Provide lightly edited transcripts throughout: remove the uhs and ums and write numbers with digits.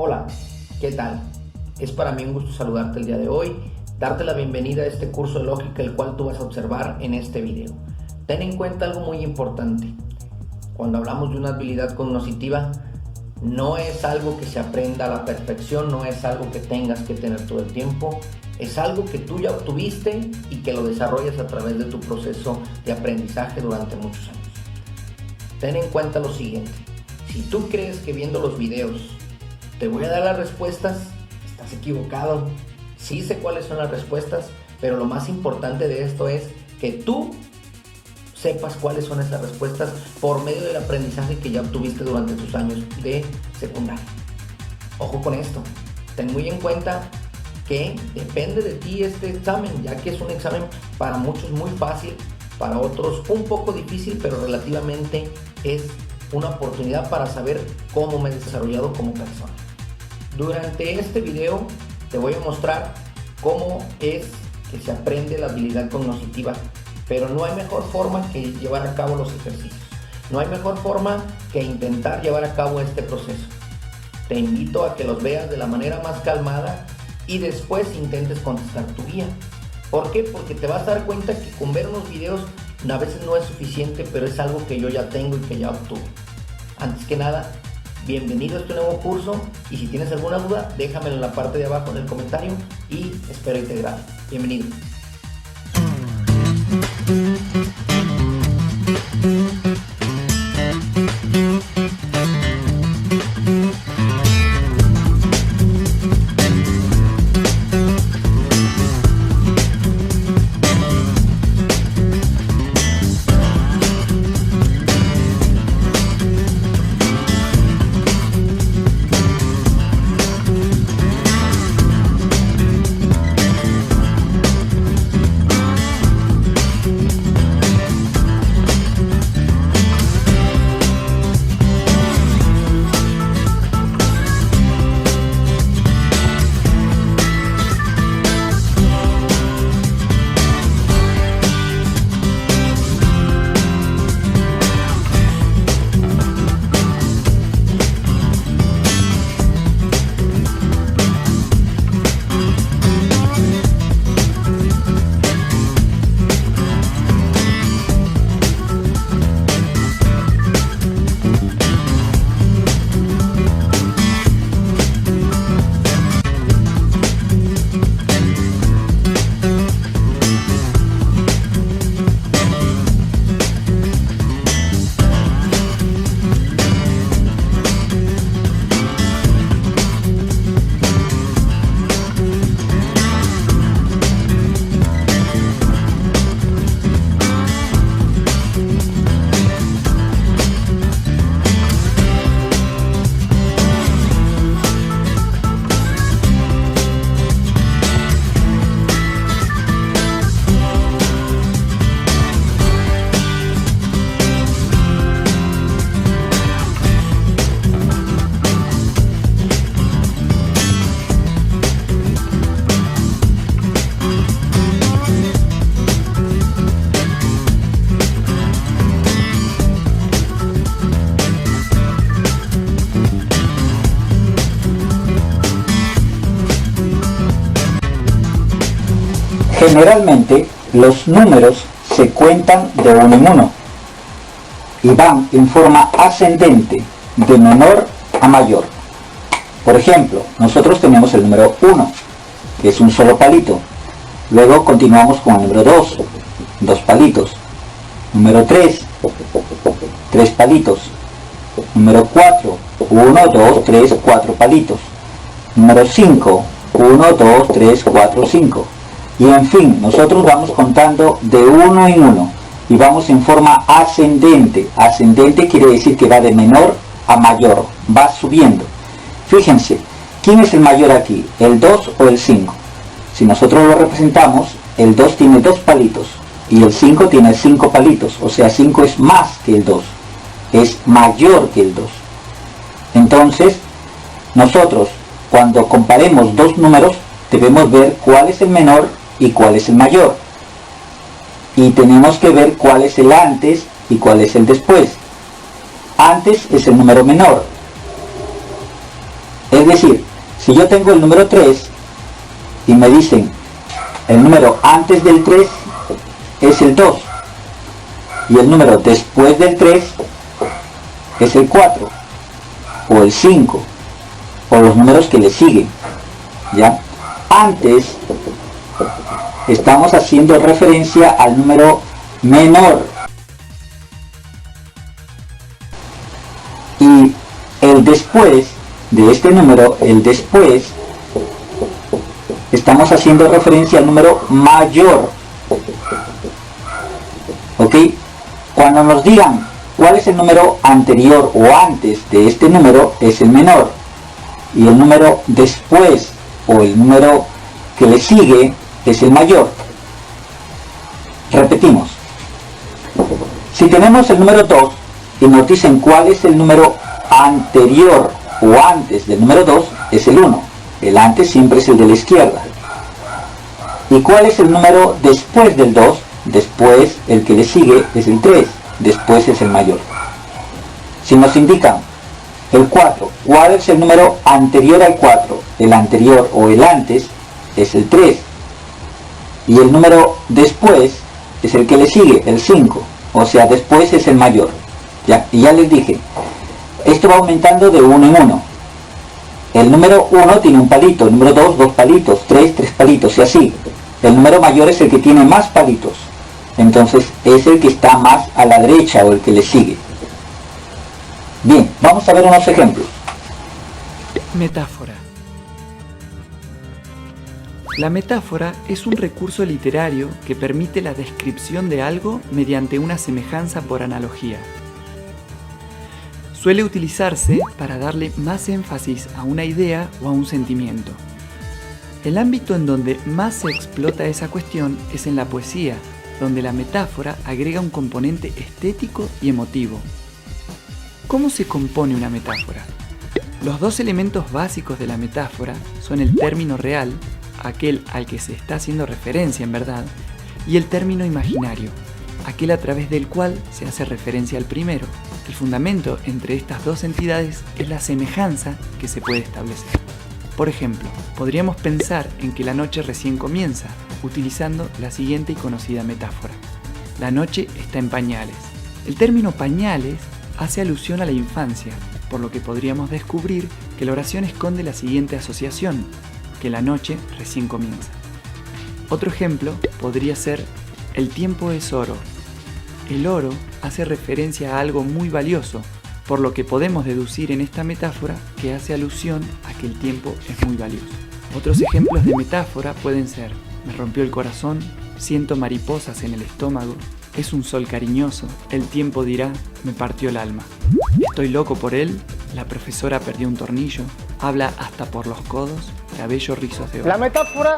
Hola, ¿qué tal? Es para mí un gusto saludarte el día de hoy, darte la bienvenida a este curso de lógica el cual tú vas a observar en este video. Ten en cuenta algo muy importante. Cuando hablamos de una habilidad cognitiva, no es algo que se aprenda a la perfección, no es algo que tengas que tener todo el tiempo, es algo que tú ya obtuviste y que lo desarrollas a través de tu proceso de aprendizaje durante muchos años. Ten en cuenta lo siguiente, si tú crees que viendo los videos te voy a dar las respuestas, estás equivocado. Sí sé cuáles son las respuestas, pero lo más importante de esto es que tú sepas cuáles son esas respuestas por medio del aprendizaje que ya obtuviste durante tus años de secundaria. Ojo con esto, ten muy en cuenta que depende de ti este examen, ya que es un examen para muchos muy fácil, para otros un poco difícil, pero relativamente es una oportunidad para saber cómo me he desarrollado como persona. Durante este video te voy a mostrar cómo es que se aprende la habilidad cognitiva, pero no hay mejor forma que llevar a cabo los ejercicios. No hay mejor forma que intentar llevar a cabo este proceso. Te invito a que los veas de la manera más calmada y después intentes contestar tu guía. ¿Por qué? Porque te vas a dar cuenta que con ver unos videos a veces no es suficiente, pero es algo que yo ya tengo y que ya obtuve. Antes que nada, bienvenido a este nuevo curso y si tienes alguna duda, déjamelo en la parte de abajo en el comentario y espero integrarlo. Bienvenido. Generalmente los números se cuentan de uno en uno y van en forma ascendente de menor a mayor. Por ejemplo, nosotros tenemos el número 1, que es un solo palito. Luego continuamos con el número 2, 2 palitos. Número 3, 3 palitos. Número 4, 1, 2, 3, 4 palitos. Número 5, 1, 2, 3, 4, 5. Y en fin, nosotros vamos contando de uno en uno y vamos en forma ascendente. Ascendente quiere decir que va de menor a mayor, va subiendo. Fíjense, ¿quién es el mayor aquí? ¿El 2 o el 5? Si nosotros lo representamos, el 2 tiene 2 palitos y el 5 tiene 5 palitos, o sea, 5 es más que el 2, es mayor que el 2. Entonces, nosotros cuando comparemos dos números, debemos ver cuál es el menor y cuál es el mayor. Y tenemos que ver cuál es el antes y cuál es el después. Antes es el número menor Es decir, si yo tengo el número 3 y me dicen el número antes del 3 es el 2 y el número después del 3 es el 4 o el 5 o los números que le siguen, ¿ya? Antes estamos haciendo referencia al número menor y el después de este número, el después, estamos haciendo referencia al número mayor. ¿Ok? Cuando nos digan cuál es el número anterior o antes de este número, es el menor, y el número después o el número que le sigue es el mayor. Repetimos. Si tenemos el número 2 y nos dicen cuál es el número anterior o antes del número 2, es el 1. El antes siempre es el de la izquierda. ¿Y cuál es el número después del 2? Después el que le sigue es el 3. Después es el mayor. Si nos indican el 4, ¿cuál es el número anterior al 4? El anterior o el antes es el 3. Y el número después es el que le sigue, el 5. O sea, después es el mayor. ¿Ya? Y ya les dije, esto va aumentando de 1 en 1. El número 1 tiene un palito, el número 2, 2 palitos, 3, 3 palitos, y así. El número mayor es el que tiene más palitos. Entonces es el que está más a la derecha o el que le sigue. Bien, vamos a ver unos ejemplos. Metáfora. La metáfora es un recurso literario que permite la descripción de algo mediante una semejanza por analogía. Suele utilizarse para darle más énfasis a una idea o a un sentimiento. El ámbito en donde más se explota esa cuestión es en la poesía, donde la metáfora agrega un componente estético y emotivo. ¿Cómo se compone una metáfora? Los dos elementos básicos de la metáfora son el término real, aquel al que se está haciendo referencia en verdad, y el término imaginario, aquel a través del cual se hace referencia al primero. El fundamento entre estas dos entidades es la semejanza que se puede establecer. Por ejemplo, podríamos pensar en que la noche recién comienza, utilizando la siguiente y conocida metáfora. La noche está en pañales. El término pañales hace alusión a la infancia, por lo que podríamos descubrir que la oración esconde la siguiente asociación, que la noche recién comienza. Otro ejemplo podría ser: el tiempo es oro. El oro hace referencia a algo muy valioso, por lo que podemos deducir en esta metáfora que hace alusión a que el tiempo es muy valioso. Otros ejemplos de metáfora pueden ser: me rompió el corazón, siento mariposas en el estómago, es un sol cariñoso, el tiempo dirá, me partió el alma. Estoy loco por él, la profesora perdió un tornillo, habla hasta por los codos, cabello rizos de oro. La metáfora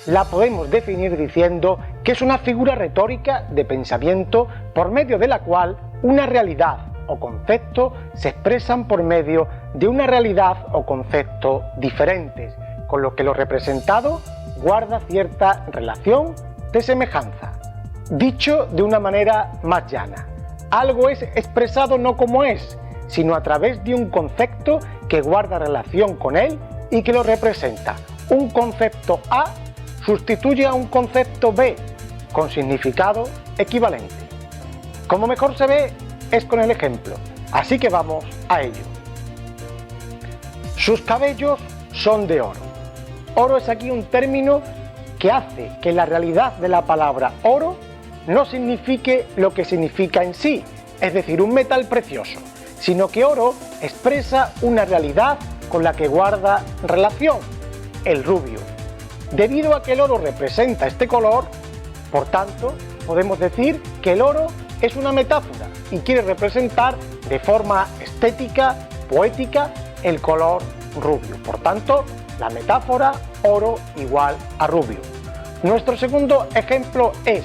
la podemos definir diciendo que es una figura retórica de pensamiento por medio de la cual una realidad o concepto se expresan por medio de una realidad o concepto diferentes, con lo que lo representado guarda cierta relación de semejanza. Dicho de una manera más llana, algo es expresado no como es, sino a través de un concepto que guarda relación con él y que lo representa. Un concepto A sustituye a un concepto B con significado equivalente. Como mejor se ve es con el ejemplo, así que vamos a ello. Sus cabellos son de oro. Oro es aquí un término que hace que la realidad de la palabra oro no signifique lo que significa en sí, es decir, un metal precioso, sino que oro expresa una realidad con la que guarda relación, el rubio. Debido a que el oro representa este color, por tanto, podemos decir que el oro es una metáfora y quiere representar de forma estética, poética, el color rubio. Por tanto, la metáfora oro igual a rubio. Nuestro segundo ejemplo es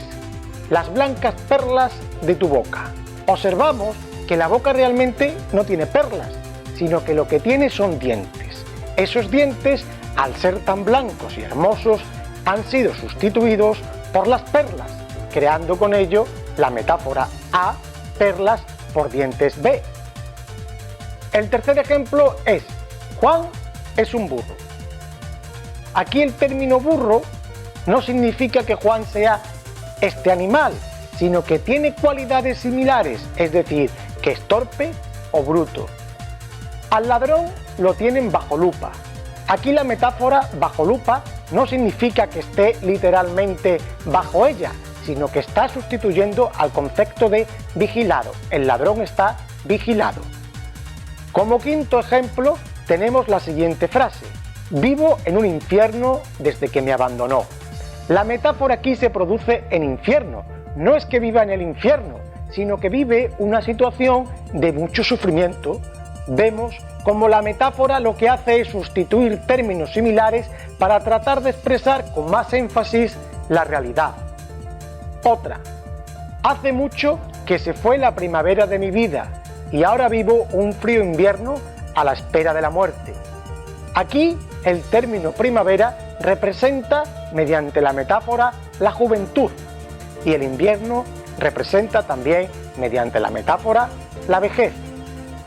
las blancas perlas de tu boca. Observamos que la boca realmente no tiene perlas, sino que lo que tiene son dientes. Esos dientes, al ser tan blancos y hermosos, han sido sustituidos por las perlas, creando con ello la metáfora A, perlas por dientes B. El tercer ejemplo es: Juan es un burro. Aquí el término burro no significa que Juan sea este animal, sino que tiene cualidades similares, es decir, que es torpe o bruto. Al ladrón lo tienen bajo lupa. Aquí la metáfora bajo lupa no significa que esté literalmente bajo ella, sino que está sustituyendo al concepto de vigilado. El ladrón está vigilado. Como quinto ejemplo tenemos la siguiente frase: vivo en un infierno desde que me abandonó. La metáfora aquí se produce en infierno. No es que viva en el infierno, sino que vive una situación de mucho sufrimiento. Vemos como la metáfora lo que hace es sustituir términos similares para tratar de expresar con más énfasis la realidad. Otra: hace mucho que se fue la primavera de mi vida y ahora vivo un frío invierno a la espera de la muerte. Aquí el término primavera representa, mediante la metáfora, la juventud, y el invierno representa también, mediante la metáfora, la vejez.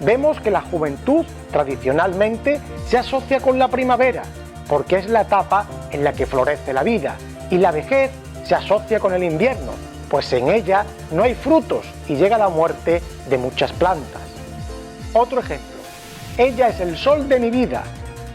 Vemos que la juventud tradicionalmente se asocia con la primavera, porque es la etapa en la que florece la vida, y la vejez se asocia con el invierno, pues en ella no hay frutos y llega la muerte de muchas plantas. Otro ejemplo: ella es el sol de mi vida.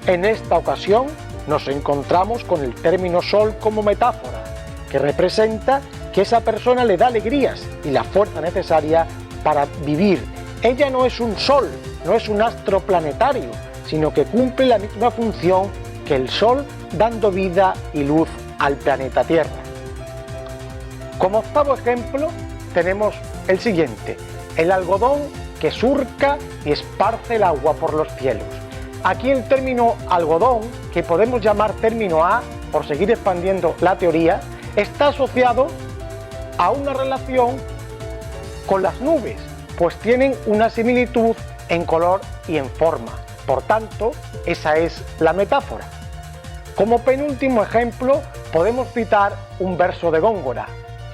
En esta ocasión nos encontramos con el término sol como metáfora, que representa que esa persona le da alegrías y la fuerza necesaria para vivir. Ella no es un sol, no es un astro planetario, sino que cumple la misma función que el sol, dando vida y luz al planeta Tierra. Como octavo ejemplo tenemos el siguiente: el algodón que surca y esparce el agua por los cielos. Aquí el término algodón, que podemos llamar término A, por seguir expandiendo la teoría, está asociado a una relación con las nubes, pues tienen una similitud en color y en forma. Por tanto, esa es la metáfora. Como penúltimo ejemplo, podemos citar un verso de Góngora: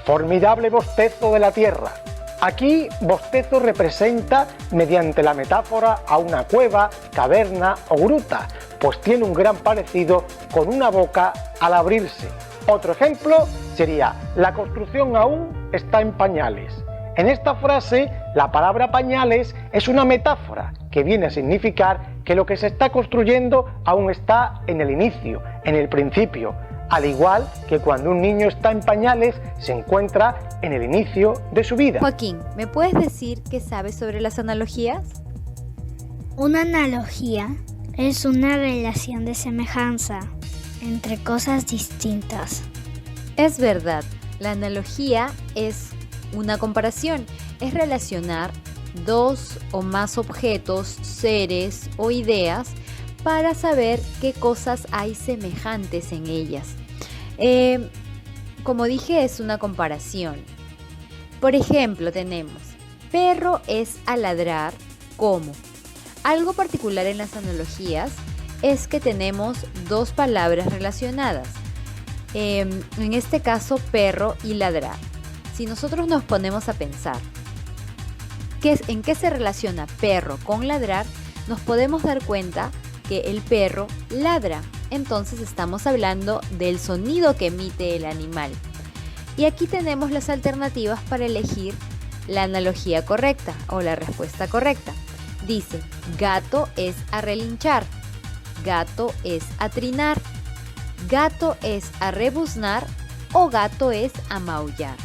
formidable bostezo de la tierra. Aquí bostezo representa, mediante la metáfora, a una cueva, caverna o gruta, pues tiene un gran parecido con una boca al abrirse. Otro ejemplo sería: la construcción aún está en pañales. En esta frase, la palabra pañales es una metáfora que viene a significar que lo que se está construyendo aún está en el inicio, en el principio, al igual que cuando un niño está en pañales se encuentra en el inicio de su vida. Joaquín, ¿me puedes decir qué sabes sobre las analogías? Una analogía es una relación de semejanza entre cosas distintas. Es verdad, la analogía es una comparación, es relacionar dos o más objetos, seres o ideas para saber qué cosas hay semejantes en ellas. Como dije, es una comparación. Por ejemplo, tenemos: perro es a ladrar como. Algo particular en las analogías es que tenemos dos palabras relacionadas. En este caso, perro y ladrar. Si nosotros nos ponemos a pensar en qué se relaciona perro con ladrar, nos podemos dar cuenta que el perro ladra. Entonces estamos hablando del sonido que emite el animal. Y aquí tenemos las alternativas para elegir la analogía correcta o la respuesta correcta. Dice: gato es a relinchar, gato es a trinar, gato es a rebuznar o gato es a maullar.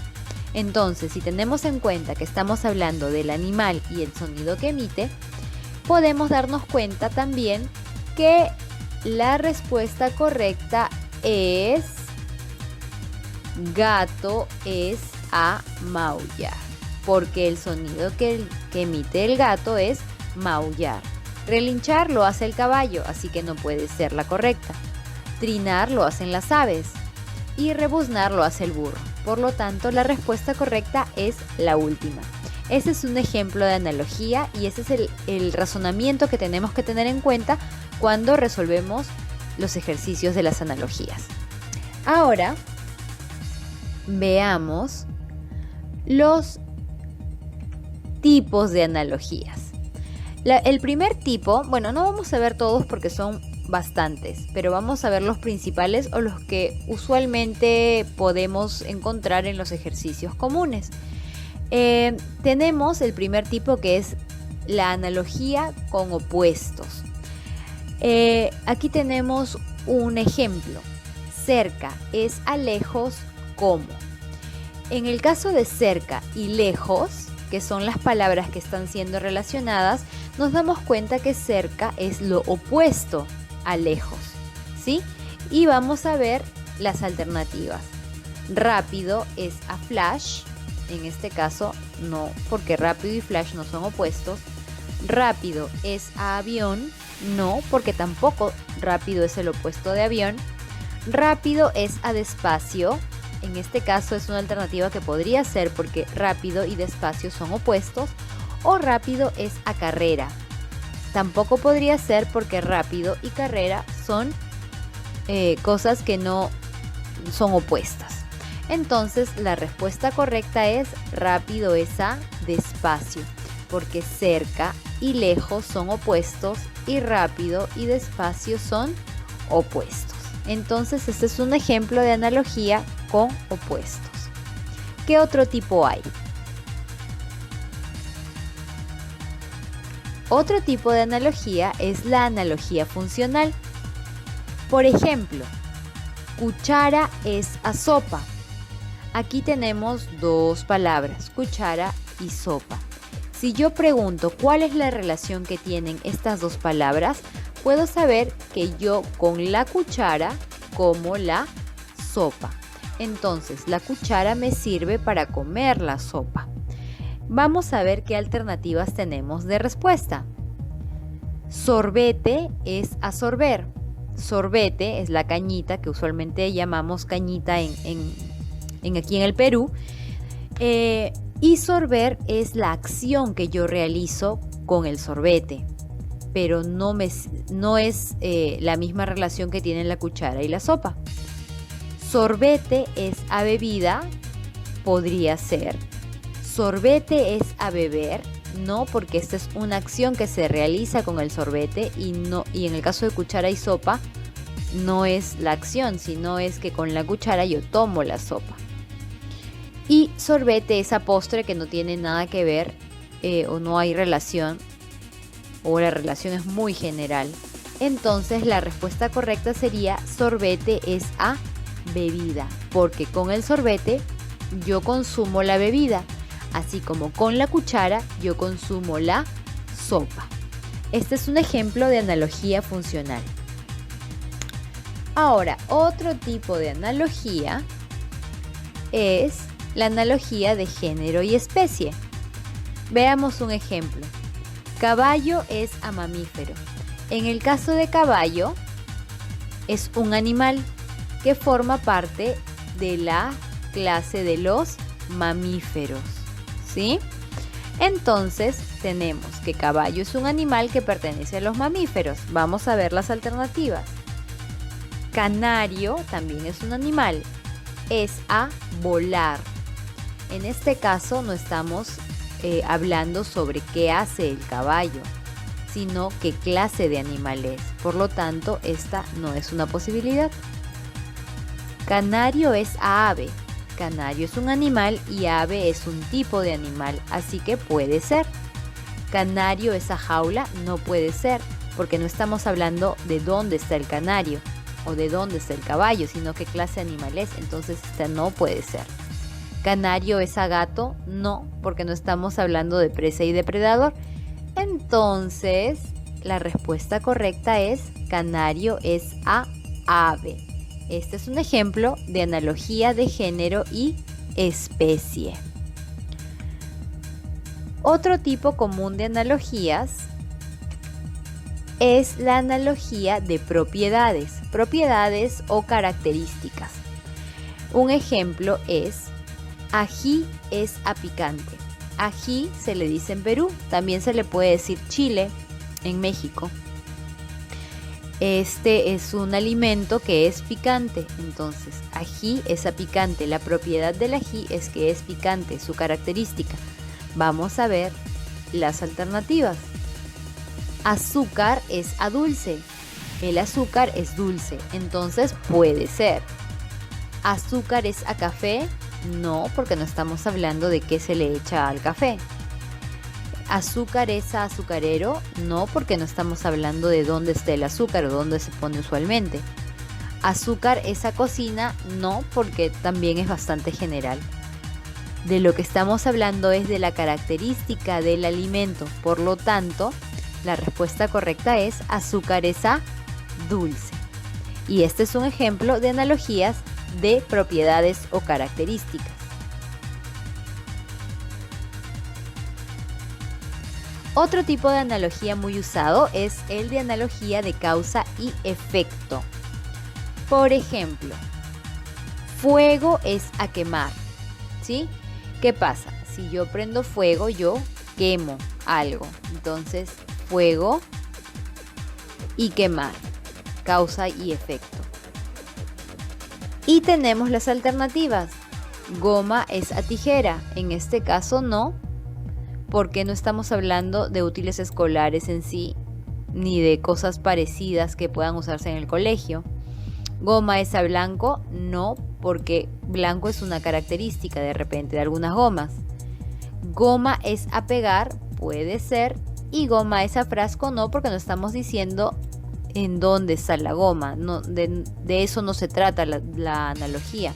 Entonces, si tenemos en cuenta que estamos hablando del animal y el sonido que emite, podemos darnos cuenta también que la respuesta correcta es: gato es a maullar, porque el sonido que emite el gato es maullar. Relinchar lo hace el caballo, así que no puede ser la correcta. Trinar lo hacen las aves y rebuznar lo hace el burro. Por lo tanto, la respuesta correcta es la última. Ese es un ejemplo de analogía y ese es el razonamiento que tenemos que tener en cuenta cuando resolvemos los ejercicios de las analogías. Ahora, veamos los tipos de analogías. El primer tipo, bueno, no vamos a ver todos porque son bastantes, pero vamos a ver los principales o los que usualmente podemos encontrar en los ejercicios comunes. Tenemos el primer tipo, que es la analogía con opuestos. Aquí tenemos un ejemplo. Cerca es a lejos como. En el caso de cerca y lejos, que son las palabras que están siendo relacionadas, nos damos cuenta que cerca es lo opuesto a lejos, ¿sí? Y vamos a ver las alternativas. Rápido es a flash, en este caso no, porque rápido y flash no son opuestos. Rápido es a avión, no, porque tampoco rápido es el opuesto de avión. Rápido es a despacio, en este caso es una alternativa que podría ser porque rápido y despacio son opuestos. O rápido es a carrera, tampoco podría ser porque rápido y carrera son cosas que no son opuestas. Entonces la respuesta correcta es rápido es a despacio, porque cerca y lejos son opuestos y rápido y despacio son opuestos. Entonces este es un ejemplo de analogía con opuestos. ¿Qué otro tipo hay? Otro tipo de analogía es la analogía funcional. Por ejemplo, cuchara es a sopa. Aquí tenemos dos palabras, cuchara y sopa. Si yo pregunto cuál es la relación que tienen estas dos palabras, puedo saber que yo con la cuchara como la sopa. Entonces, la cuchara me sirve para comer la sopa. Vamos a ver qué alternativas tenemos de respuesta. Sorbete es a sorber. Sorbete es la cañita que usualmente llamamos cañita aquí en el Perú. Y sorber es la acción que yo realizo con el sorbete, pero no es la misma relación que tienen la cuchara y la sopa. Sorbete es a bebida, podría ser. Sorbete es a beber, no, porque esta es una acción que se realiza con el sorbete y en el caso de cuchara y sopa no es la acción, sino es que con la cuchara yo tomo la sopa. Y sorbete es a postre, que no tiene nada que ver o no hay relación, o la relación es muy general. Entonces la respuesta correcta sería sorbete es a bebida, porque con el sorbete yo consumo la bebida, así como con la cuchara yo consumo la sopa. Este es un ejemplo de analogía funcional. Ahora, otro tipo de analogía es la analogía de género y especie. Veamos un ejemplo. Caballo es a mamífero. En el caso de caballo, es un animal que forma parte de la clase de los mamíferos, ¿sí? Entonces tenemos que caballo es un animal que pertenece a los mamíferos. Vamos a ver las alternativas. Canario también es un animal, es a volar. En este caso no estamos hablando sobre qué hace el caballo, sino qué clase de animal es. Por lo tanto, esta no es una posibilidad. Canario es a ave. Canario es un animal y ave es un tipo de animal, así que puede ser. Canario es a jaula, no puede ser, porque no estamos hablando de dónde está el canario o de dónde está el caballo, sino qué clase de animal es, entonces esta no puede ser. Canario es a gato, no, porque no estamos hablando de presa y depredador. Entonces, la respuesta correcta es canario es a ave. Este es un ejemplo de analogía de género y especie. Otro tipo común de analogías es la analogía de propiedades o características. Un ejemplo es ají es a picante. Ají se le dice en Perú, también se le puede decir chile en México. Este es un alimento que es picante, entonces ají es a picante. La propiedad del ají es que es picante, su característica. Vamos a ver las alternativas. Azúcar es a dulce. El azúcar es dulce, entonces puede ser. ¿Azúcar es a café? No, porque no estamos hablando de qué se le echa al café. ¿Azúcar es a azucarero? No, porque no estamos hablando de dónde está el azúcar o dónde se pone usualmente. ¿Azúcar es a cocina? No, porque también es bastante general. De lo que estamos hablando es de la característica del alimento. Por lo tanto, la respuesta correcta es azúcar es a dulce. Y este es un ejemplo de analogías de propiedades o características. Otro tipo de analogía muy usado es el de analogía de causa y efecto. Por ejemplo, fuego es a quemar, ¿sí? ¿Qué pasa? Si yo prendo fuego, yo quemo algo. Entonces, fuego y quemar, causa y efecto. Y tenemos las alternativas. Goma es a tijera. En este caso no, porque no estamos hablando de útiles escolares en sí, ni de cosas parecidas que puedan usarse en el colegio. Goma es a blanco, no, porque blanco es una característica de repente de algunas gomas. Goma es a pegar, puede ser, y goma es a frasco, no, porque no estamos diciendo en dónde está la goma. No, de eso no se trata la analogía,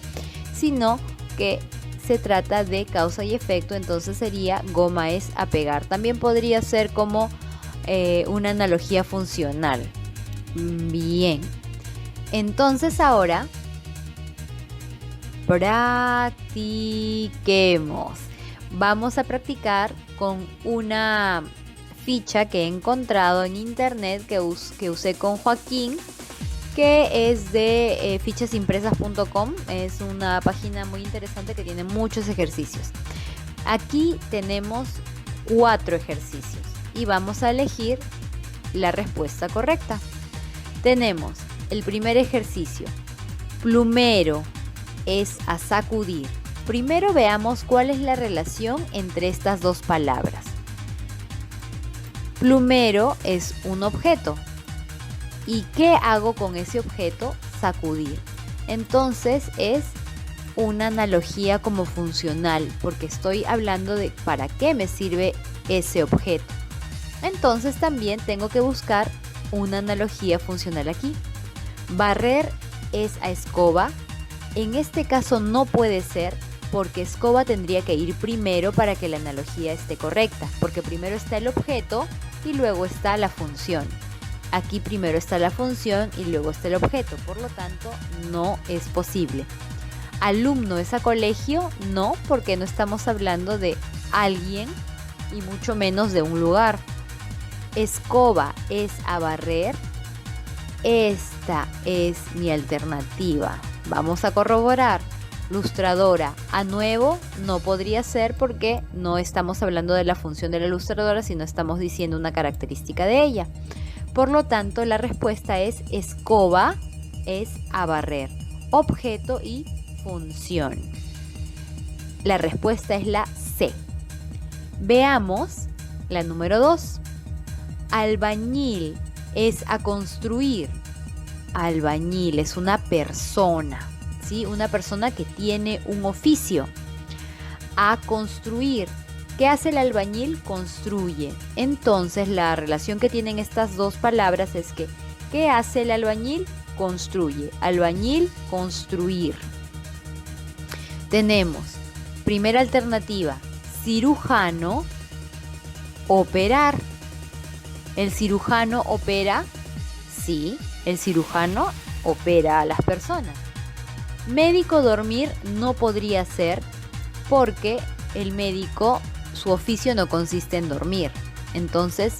sino que se trata de causa y efecto, entonces sería goma es a pegar. También podría ser como una analogía funcional. Bien. Entonces ahora practiquemos. Vamos a practicar con una ficha que he encontrado en internet que usé con Joaquín, que es de fichasimpresas.com. Es una página muy interesante que tiene muchos ejercicios. Aquí tenemos 4 ejercicios y vamos a elegir la respuesta correcta. Tenemos el primer ejercicio. Plumero es a sacudir. Primero veamos cuál es la relación entre estas dos palabras. Plumero es un objeto. ¿Y qué hago con ese objeto? Sacudir. Entonces es una analogía como funcional, porque estoy hablando de para qué me sirve ese objeto. Entonces también tengo que buscar una analogía funcional aquí. Barrer es a escoba. En este caso no puede ser, porque escoba tendría que ir primero para que la analogía esté correcta, porque primero está el objeto y luego está la función. Aquí primero está la función y luego está el objeto, por lo tanto no es posible. Alumno es a colegio, no, porque no estamos hablando de alguien y mucho menos de un lugar. Escoba es a barrer. Esta es mi alternativa. Vamos a corroborar. Lustradora a nuevo no podría ser, porque no estamos hablando de la función de la lustradora, sino estamos diciendo una característica de ella. Por lo tanto, la respuesta es escoba es a barrer. Objeto y función. La respuesta es la C. Veamos la número 2. Albañil es a construir. Albañil es una persona, ¿sí? Una persona que tiene un oficio. A construir. ¿Qué hace el albañil? Construye. Entonces la relación que tienen estas dos palabras es que ¿qué hace el albañil? Construye. Albañil, construir. Tenemos primera alternativa, cirujano, operar. ¿El cirujano opera? Sí, el cirujano opera a las personas. Médico, dormir no podría ser, porque el médico, su oficio no consiste en dormir, entonces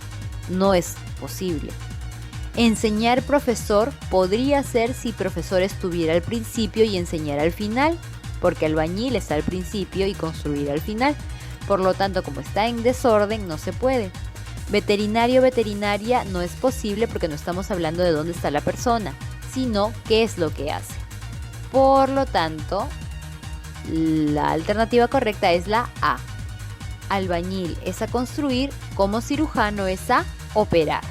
no es posible. Enseñar, profesor, podría ser si profesor estuviera al principio y enseñar al final, porque albañil está al principio y construir al final. Por lo tanto, como está en desorden, no se puede. Veterinario, veterinaria no es posible, porque no estamos hablando de dónde está la persona, sino qué es lo que hace. Por lo tanto, la alternativa correcta es la A. Albañil es a construir, como cirujano es a operar.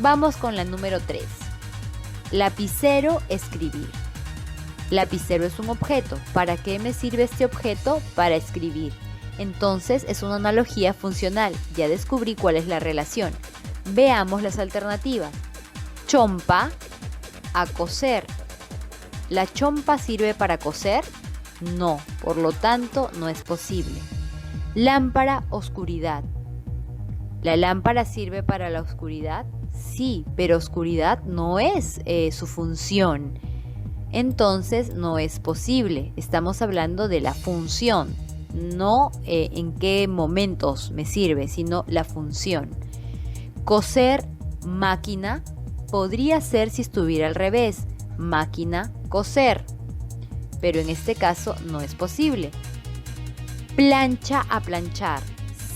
Vamos con la número 3. Lapicero, escribir. Lapicero es un objeto. ¿Para qué me sirve este objeto? Para escribir. Entonces es una analogía funcional. Ya descubrí cuál es la relación. Veamos las alternativas. Chompa, a coser. ¿La chompa sirve para coser? No, por lo tanto no es posible. Lámpara, oscuridad. ¿La lámpara sirve para la oscuridad? Sí, pero oscuridad no es su función. Entonces no es posible. Estamos hablando de la función, no en qué momentos me sirve, sino la función. Coser, máquina, podría ser si estuviera al revés. Máquina, coser. Pero en este caso no es posible. Plancha, a planchar.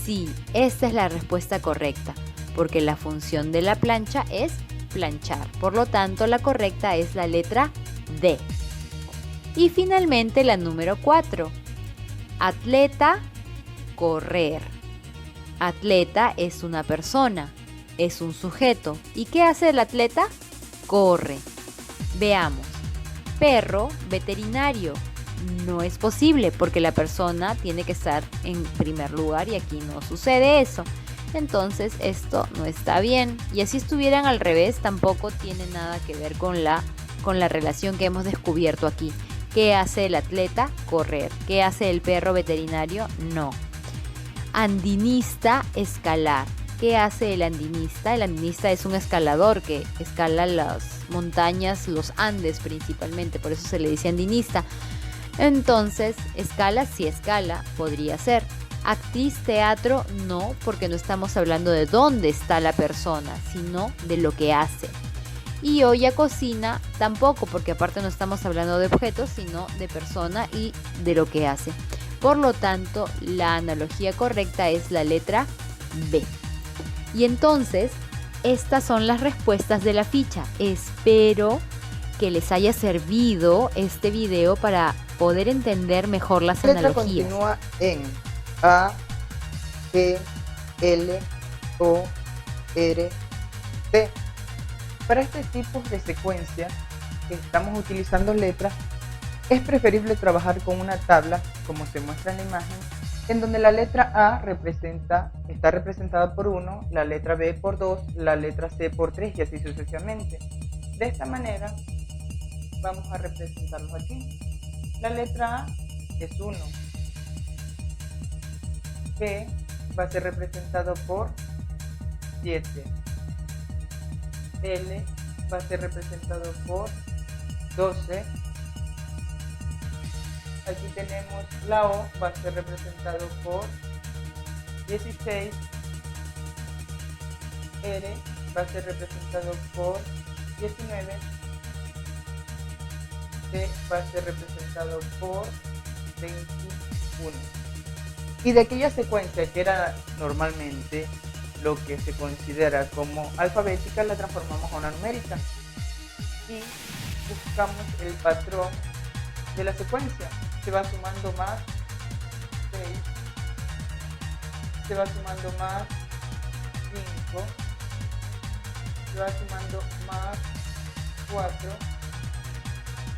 Sí, esta es la respuesta correcta, porque la función de la plancha es planchar. Por lo tanto, la correcta es la letra D. Y finalmente la número 4. Atleta, correr. Atleta es una persona, es un sujeto. ¿Y qué hace el atleta? Corre. Veamos. Perro, veterinario. No es posible porque la persona tiene que estar en primer lugar y aquí no sucede eso. Entonces esto no está bien. Y así estuvieran al revés, tampoco tiene nada que ver con la relación que hemos descubierto aquí. ¿Qué hace el atleta? Correr. ¿Qué hace el perro veterinario? No. Andinista, escalar. ¿Qué hace el andinista? El andinista es un escalador que escala las montañas, los Andes principalmente, por eso se le dice andinista. Entonces, escala, sí escala, podría ser. Actriz, teatro, no, porque no estamos hablando de dónde está la persona, sino de lo que hace. Y olla, cocina, tampoco, porque aparte no estamos hablando de objetos, sino de persona y de lo que hace. Por lo tanto, la analogía correcta es la letra B. Y entonces, estas son las respuestas de la ficha. Espero que les haya servido este video para poder entender mejor las analogías. La letra continúa en A, G, L, O, R, T. Para este tipo de secuencia que estamos utilizando letras, es preferible trabajar con una tabla, como se muestra en la imagen, en donde la letra A está representada por 1, la letra B por 2, la letra C por 3 y así sucesivamente. De esta manera vamos a representarlos aquí. La letra A es 1, G va a ser representado por 7, L va a ser representado por 12, aquí tenemos la O, va a ser representado por 16, R va a ser representado por 19, T va a ser representado por 21. Y de aquella secuencia que era normalmente lo que se considera como alfabética, la transformamos a una numérica y buscamos el patrón de la secuencia. Se va sumando más 6, se va sumando más 5, se va sumando más 4,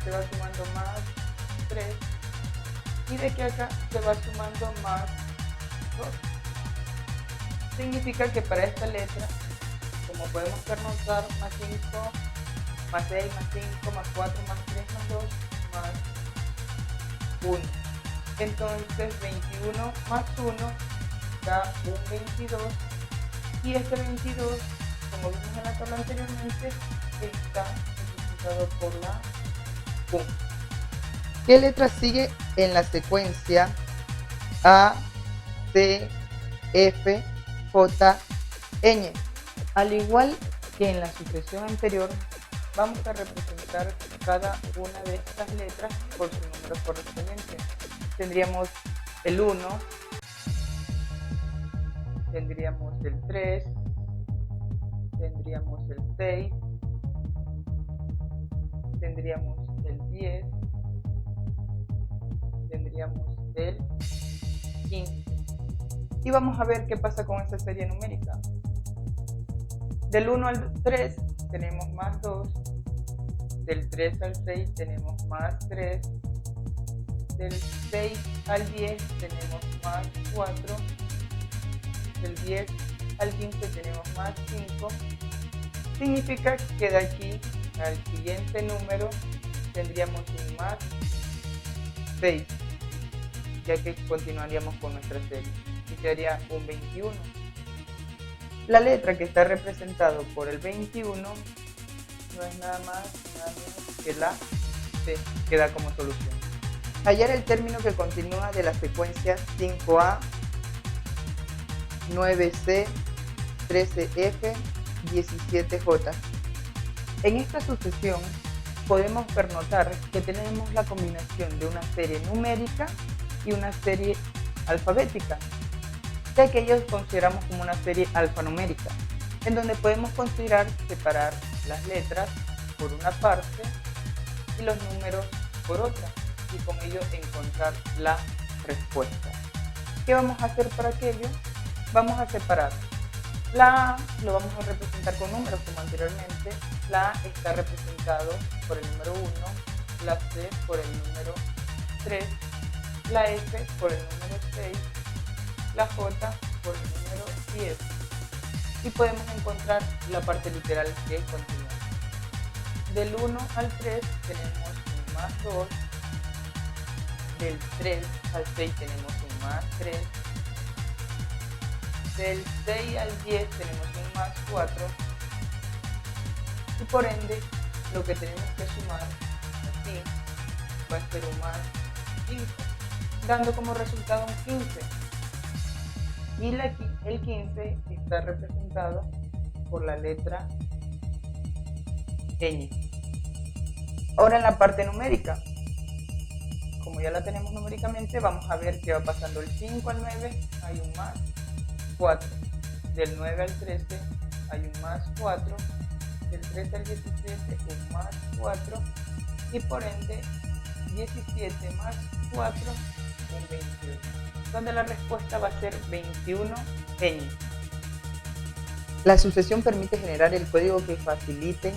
se va sumando más 3 y de que acá se va sumando más 2. Significa que para esta letra, como podemos notar, más 5, más 6, más 5, más 4, más 3, más 2, más 1. Entonces 21 más 1 da un 22 y este 22, como vimos en la tabla anteriormente, está representado por la 1. ¿Qué letra sigue en la secuencia A, C, F, J, Ñ? Al igual que en la sucesión anterior, vamos a representar cada una de estas letras por su número correspondiente. Tendríamos el 1, tendríamos el 3, tendríamos el 6, tendríamos el 10, tendríamos el 15. Y vamos a ver qué pasa con esta serie numérica. Del 1 al 3 tenemos más 2, Del 3 al 6 tenemos más 3. Del 6 al 10 tenemos más 4. Del 10 al 15 tenemos más 5. Significa que de aquí al siguiente número tendríamos un más 6, ya que continuaríamos con nuestra serie y sería un 21. La letra que está representado por el 21 no es nada más nada menos que la C, que da como solución. Hallar el término que continúa de la secuencia 5A, 9C, 13F, 17J. En esta sucesión podemos pernotar que tenemos la combinación de una serie numérica y una serie alfabética, ya que ellos consideramos como una serie alfanumérica, en donde podemos considerar separar las letras por una parte y los números por otra, y con ello encontrar la respuesta. ¿Qué vamos a hacer para aquello? Vamos a separar. La A lo vamos a representar con números como anteriormente. La A está representado por el número 1, la C por el número 3, la F por el número 6, la J por el número 10. Y podemos encontrar la parte literal que continúa. Del 1 al 3 tenemos un más 2. Del 3 al 6 tenemos un más 3. Del 6 al 10 tenemos un más 4. Y por ende, lo que tenemos que sumar aquí va a ser un más 15, dando como resultado un 15. Y el 15 está representado por la letra ñ. Ahora en la parte numérica, como ya la tenemos numéricamente, vamos a ver que va pasando del 5 al 9, hay un más 4. Del 9 al 13 hay un más 4. Del 13 al 17 un más 4. Y por ende 17 más 4, un 21. Donde la respuesta va a ser 21ñ. La sucesión permite generar el código que facilite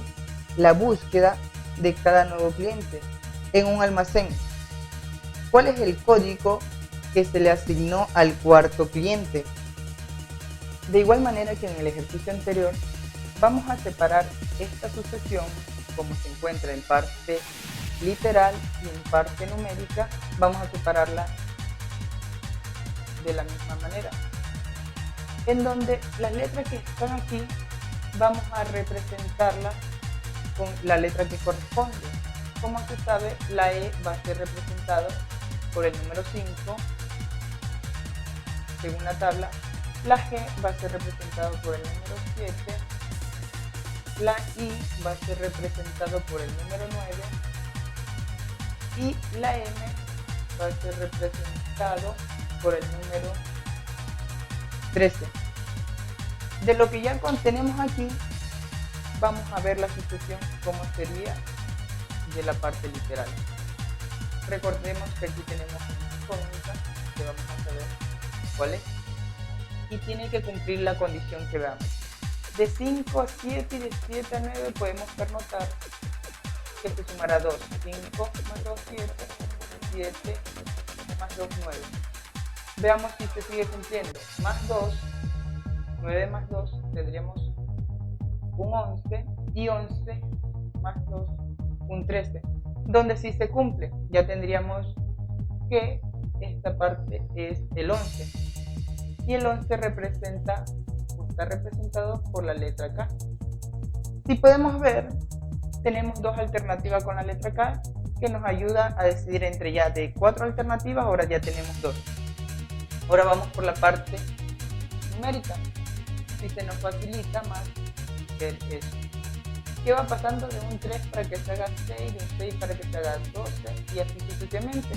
la búsqueda de cada nuevo cliente en un almacén. ¿Cuál es el código que se le asignó al cuarto cliente? De igual manera que en el ejercicio anterior, vamos a separar esta sucesión como se encuentra en parte literal y en parte numérica. Vamos a separarla de la misma manera, en donde las letras que están aquí vamos a representarlas con la letra que corresponde. Como se sabe, la E va a ser representado por el número 5 según la tabla. La G va a ser representado por el número 7, la I va a ser representado por el número 9 y la M va a ser representado por el número 13. De lo que ya tenemos aquí, vamos a ver la sucesión como sería de la parte literal. Recordemos que aquí tenemos una incógnita que vamos a saber cuál es. Y tiene que cumplir la condición que veamos. De 5 a 7 y de 7 a 9 podemos pernotar que se sumará 2. 5 más 2, 7. 7 más 2, 9. Veamos si se sigue cumpliendo. Más 2, 9 más 2, tendríamos un 11. Y 11 más 2, un 13. Donde si se cumple, ya tendríamos que esta parte es el 11. Y el 11 está representado por la letra K. Si podemos ver, tenemos dos alternativas con la letra K que nos ayuda a decidir entre ya de 4 alternativas, ahora ya tenemos 2. Ahora vamos por la parte numérica. Si se nos facilita más ver eso. ¿Qué va pasando de un 3 para que se haga 6, de un 6 para que se haga 12 y así sucesivamente?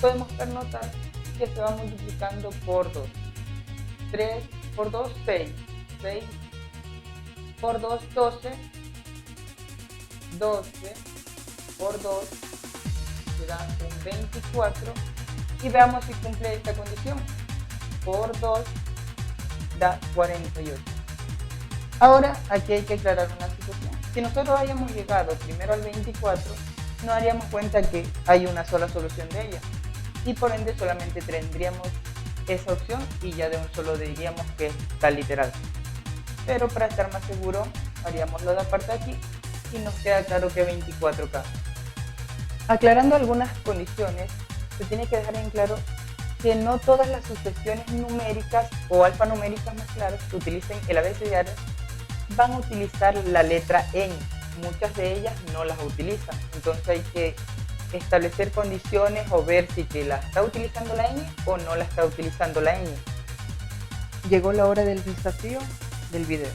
Podemos notar que se va multiplicando por 2. 3 por 2, 6. 6 por 2, 12. 12 por 2 se da un 24. Y veamos si cumple esta condición. Por 2 da 48. Ahora aquí hay que aclarar una situación. Si nosotros hayamos llegado primero al 24, nos daríamos cuenta que hay una sola solución de ella y por ende solamente tendríamos esa opción y ya de un solo diríamos que está literal. Pero para estar más seguro haríamos lo de aparte aquí y nos queda claro que 24K. Aclarando algunas condiciones, se tiene que dejar en claro que no todas las sucesiones numéricas o alfanuméricas más claras que utilicen el abecedario van a utilizar la letra ñ. Muchas de ellas no las utilizan, entonces hay que establecer condiciones o ver si que la está utilizando la ñ o no la está utilizando la ñ. Llegó la hora del desafío del video.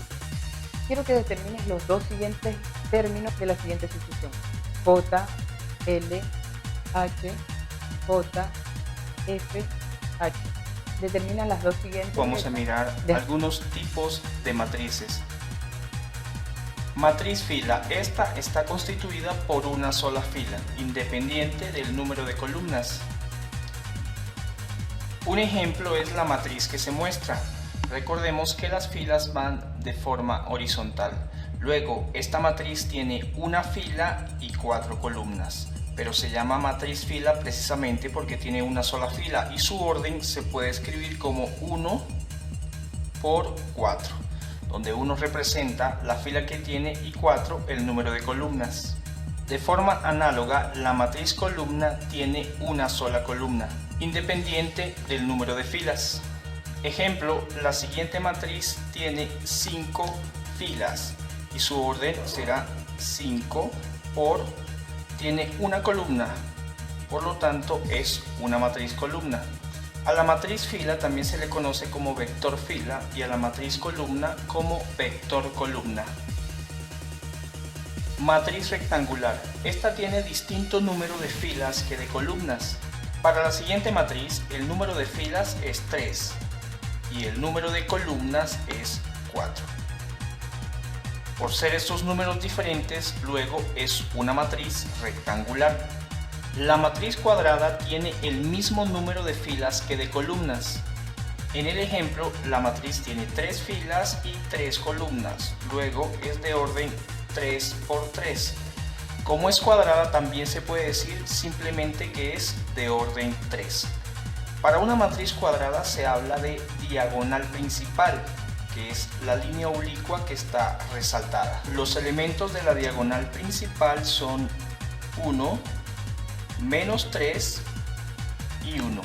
Quiero que determines los dos siguientes términos de la siguiente sucesión: J, L, H, J, F, H. Determina las dos siguientes. Vamos a mirar algunos tipos de matrices. Matriz fila. Esta está constituida por una sola fila, independiente del número de columnas. Un ejemplo es la matriz que se muestra. Recordemos que las filas van de forma horizontal. Luego, esta matriz tiene una fila y 4 columnas, pero se llama matriz fila precisamente porque tiene una sola fila y su orden se puede escribir como 1 por 4. Donde 1 representa la fila que tiene y 4 el número de columnas. De forma análoga, la matriz columna tiene una sola columna, independiente del número de filas. Ejemplo, la siguiente matriz tiene 5 filas y su orden será 5 por, tiene una columna, por lo tanto es una matriz columna. A la matriz fila también se le conoce como vector fila y a la matriz columna como vector columna. Matriz rectangular. Esta tiene distinto número de filas que de columnas. Para la siguiente matriz, el número de filas es 3 y el número de columnas es 4. Por ser estos números diferentes, luego es una matriz rectangular. La matriz cuadrada tiene el mismo número de filas que de columnas. En el ejemplo, la matriz tiene 3 filas y 3 columnas, luego es de orden 3 por 3. Como es cuadrada, también se puede decir simplemente que es de orden 3. Para una matriz cuadrada se habla de diagonal principal, que es la línea oblicua que está resaltada. Los elementos de la diagonal principal son 1, menos 3 y 1.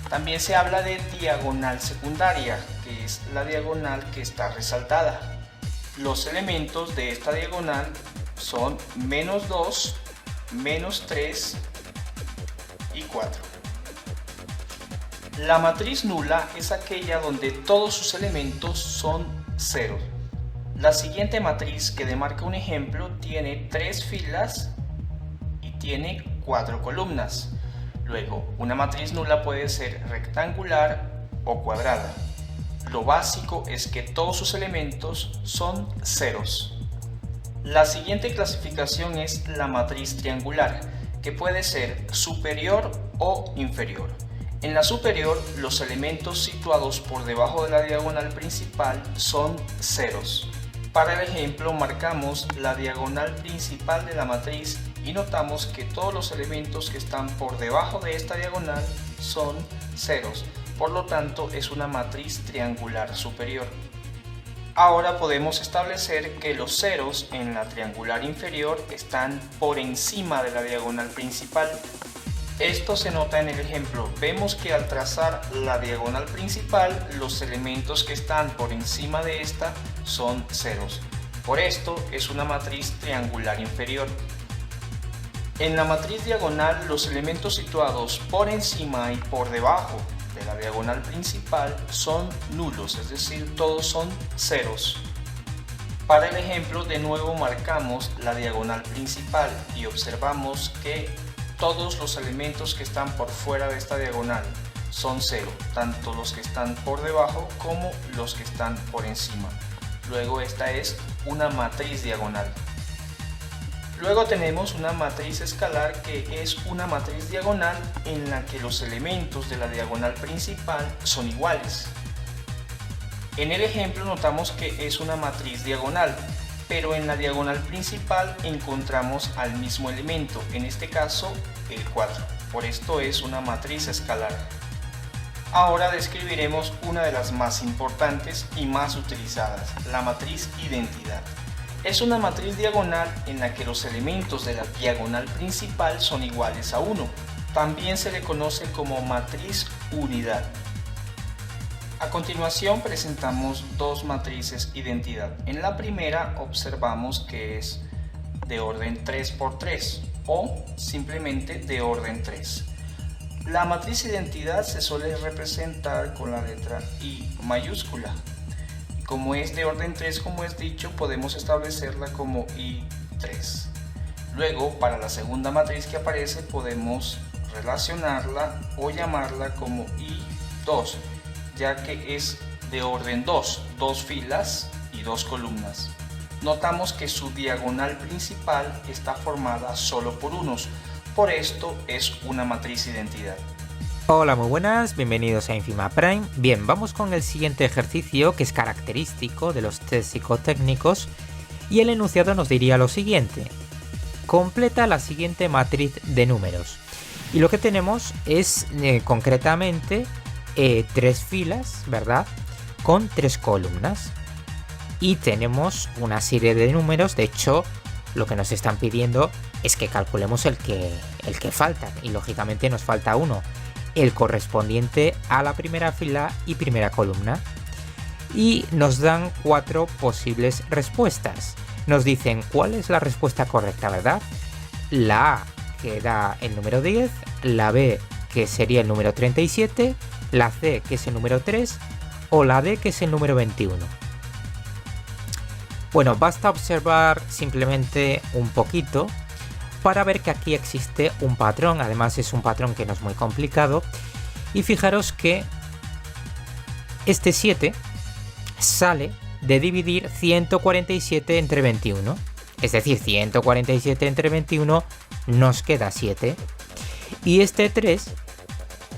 También se habla de diagonal secundaria, que es la diagonal que está resaltada. Los elementos de esta diagonal son menos 2, menos 3 y 4. La matriz nula es aquella donde todos sus elementos son 0. La siguiente matriz que demarca un ejemplo tiene 3 filas y tiene 4 columnas. Luego, una matriz nula puede ser rectangular o cuadrada. Lo básico es que todos sus elementos son ceros. La siguiente clasificación es la matriz triangular, que puede ser superior o inferior. En la superior, los elementos situados por debajo de la diagonal principal son ceros. Para el ejemplo, marcamos la diagonal principal de la matriz y notamos que todos los elementos que están por debajo de esta diagonal son ceros. Por lo tanto, es una matriz triangular superior. Ahora podemos establecer que los ceros en la triangular inferior están por encima de la diagonal principal. Esto se nota en el ejemplo. Vemos que al trazar la diagonal principal, los elementos que están por encima de esta son ceros. Por esto es una matriz triangular inferior. En la matriz diagonal, los elementos situados por encima y por debajo de la diagonal principal son nulos, es decir, todos son ceros. Para el ejemplo, de nuevo marcamos la diagonal principal y observamos que todos los elementos que están por fuera de esta diagonal son cero, tanto los que están por debajo como los que están por encima. Luego esta es una matriz diagonal. Luego tenemos una matriz escalar, que es una matriz diagonal en la que los elementos de la diagonal principal son iguales. En el ejemplo notamos que es una matriz diagonal, pero en la diagonal principal encontramos al mismo elemento, en este caso el 4. Por esto es una matriz escalar. Ahora describiremos una de las más importantes y más utilizadas, la matriz identidad. Es una matriz diagonal en la que los elementos de la diagonal principal son iguales a 1. También se le conoce como matriz unidad. A continuación presentamos dos matrices identidad. En la primera observamos que es de orden 3×3 o simplemente de orden 3. La matriz identidad se suele representar con la letra I mayúscula. Como es de orden 3, como es dicho, podemos establecerla como I3. Luego, para la segunda matriz que aparece, podemos relacionarla o llamarla como I2, ya que es de orden 2, 2 filas y 2 columnas. Notamos que su diagonal principal está formada solo por unos, por esto es una matriz identidad. Hola, muy buenas, bienvenidos a Infima Prime. Bien, vamos con el siguiente ejercicio que es característico de los test psicotécnicos y el enunciado nos diría lo siguiente: completa la siguiente matriz de números. Y lo que tenemos es concretamente 3 filas, ¿verdad? Con 3 columnas. Y tenemos una serie de números. De hecho, lo que nos están pidiendo es que calculemos el que falta. Y lógicamente nos falta uno, el correspondiente a la primera fila y primera columna. Y nos dan 4 posibles respuestas. Nos dicen cuál es la respuesta correcta, ¿verdad? La A, que da el número 10, la B, que sería el número 37, la C, que es el número 3, o la D, que es el número 21. Bueno, basta observar simplemente un poquito para ver que aquí existe un patrón. Además es un patrón que no es muy complicado. Y fijaros que este 7 sale de dividir 147 entre 21. Es decir, 147 entre 21 nos queda 7. Y este 3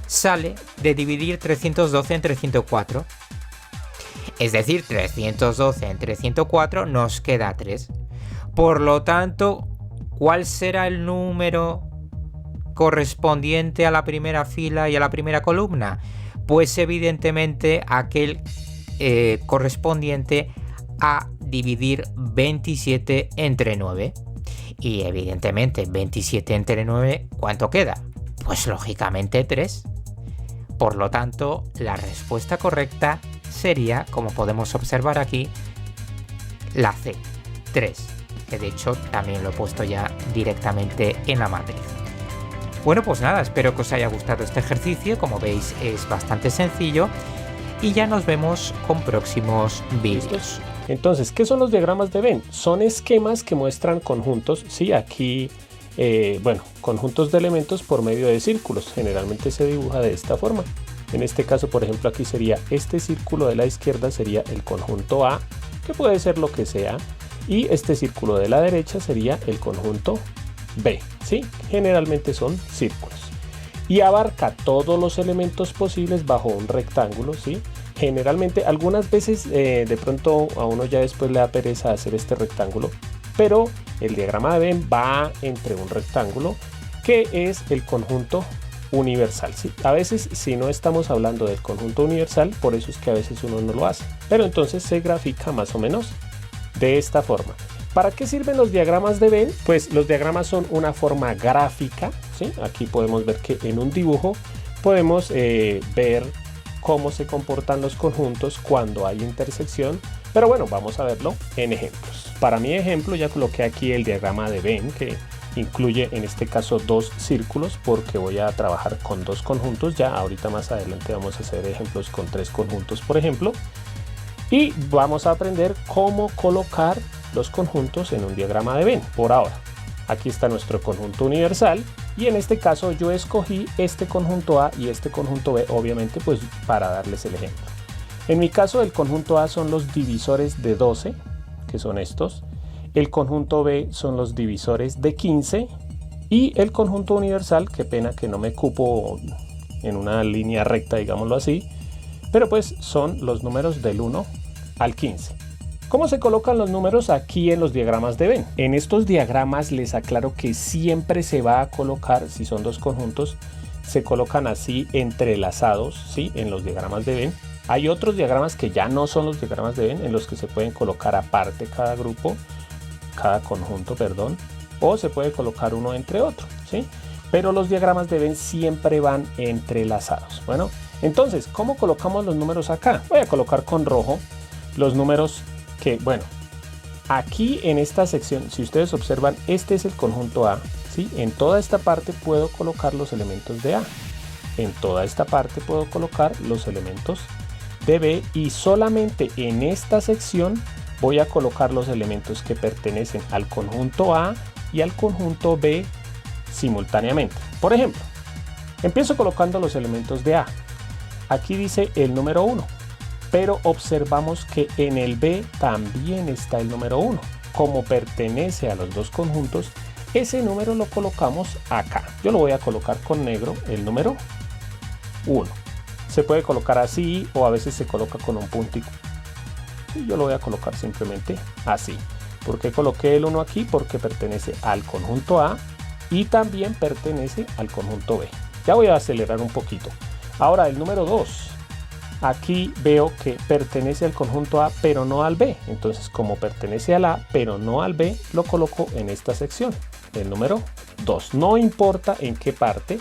sale de dividir 312 entre 104. Es decir, 312 entre 104 nos queda 3. Por lo tanto, ¿cuál será el número correspondiente a la primera fila y a la primera columna? Pues evidentemente aquel correspondiente a dividir 27 entre 9. Y evidentemente 27 entre 9, ¿cuánto queda? Pues lógicamente 3. Por lo tanto, la respuesta correcta sería, como podemos observar aquí, la C, 3, que de hecho también lo he puesto ya directamente en la matriz. Bueno, pues nada, espero que os haya gustado este ejercicio. Como veis, es bastante sencillo y ya nos vemos con próximos vídeos. Entonces, ¿qué son los diagramas de Venn? Son esquemas que muestran conjuntos, sí, aquí, conjuntos de elementos por medio de círculos. Generalmente se dibuja de esta forma. En este caso, por ejemplo, aquí sería este círculo de la izquierda sería el conjunto A, que puede ser lo que sea, y este círculo de la derecha sería el conjunto B, ¿sí? Generalmente son círculos. Y abarca todos los elementos posibles bajo un rectángulo, ¿sí? Generalmente, algunas veces de pronto a uno ya después le da pereza hacer este rectángulo, pero el diagrama de Venn va entre un rectángulo que es el conjunto universal, ¿sí? A veces, si no estamos hablando del conjunto universal, por eso es que a veces uno no lo hace, pero entonces se grafica más o menos de esta forma. ¿Para qué sirven los diagramas de Venn? Pues los diagramas son una forma gráfica, ¿sí? Aquí podemos ver que en un dibujo podemos ver cómo se comportan los conjuntos cuando hay intersección, pero bueno, vamos a verlo en ejemplos. Para mi ejemplo ya coloqué aquí el diagrama de Venn, que incluye en este caso 2 círculos, porque voy a trabajar con 2 conjuntos. Ya ahorita más adelante vamos a hacer ejemplos con 3 conjuntos, por ejemplo, y vamos a aprender cómo colocar los conjuntos en un diagrama de Venn. Por ahora, aquí está nuestro conjunto universal y en este caso yo escogí este conjunto A y este conjunto B, obviamente pues para darles el ejemplo. En mi caso el conjunto A son los divisores de 12, que son estos. El conjunto B son los divisores de 15 y el conjunto universal, qué pena que no me cupo en una línea recta, digámoslo así, pero pues son los números del 1 al 15. ¿Cómo se colocan los números aquí en los diagramas de Venn? En estos diagramas les aclaro que siempre se va a colocar, si son dos conjuntos, se colocan así entrelazados, ¿sí? En los diagramas de Venn. Hay otros diagramas que ya no son los diagramas de Venn, en los que se pueden colocar aparte cada grupo, cada conjunto, perdón, o se puede colocar uno entre otro, ¿sí? Pero los diagramas de Venn siempre van entrelazados. Bueno, entonces, ¿cómo colocamos los números acá? Voy a colocar con rojo los números que, bueno, aquí en esta sección, si ustedes observan, este es el conjunto A, ¿sí? En toda esta parte puedo colocar los elementos de A. En toda esta parte puedo colocar los elementos de B y solamente en esta sección voy a colocar los elementos que pertenecen al conjunto A y al conjunto B simultáneamente. Por ejemplo, empiezo colocando los elementos de A. Aquí dice el número 1, pero observamos que en el B también está el número 1. Como pertenece a los dos conjuntos, ese número lo colocamos acá. Yo lo voy a colocar con negro, el número 1. Se puede colocar así o a veces se coloca con un puntico. Y yo lo voy a colocar simplemente así. ¿Por qué coloqué el 1 aquí? Porque pertenece al conjunto A y también pertenece al conjunto B. Ya voy a acelerar un poquito. Ahora el número 2. Aquí veo que pertenece al conjunto A pero no al B. Entonces, como pertenece al A pero no al B, lo coloco en esta sección. El número 2. No importa en qué parte,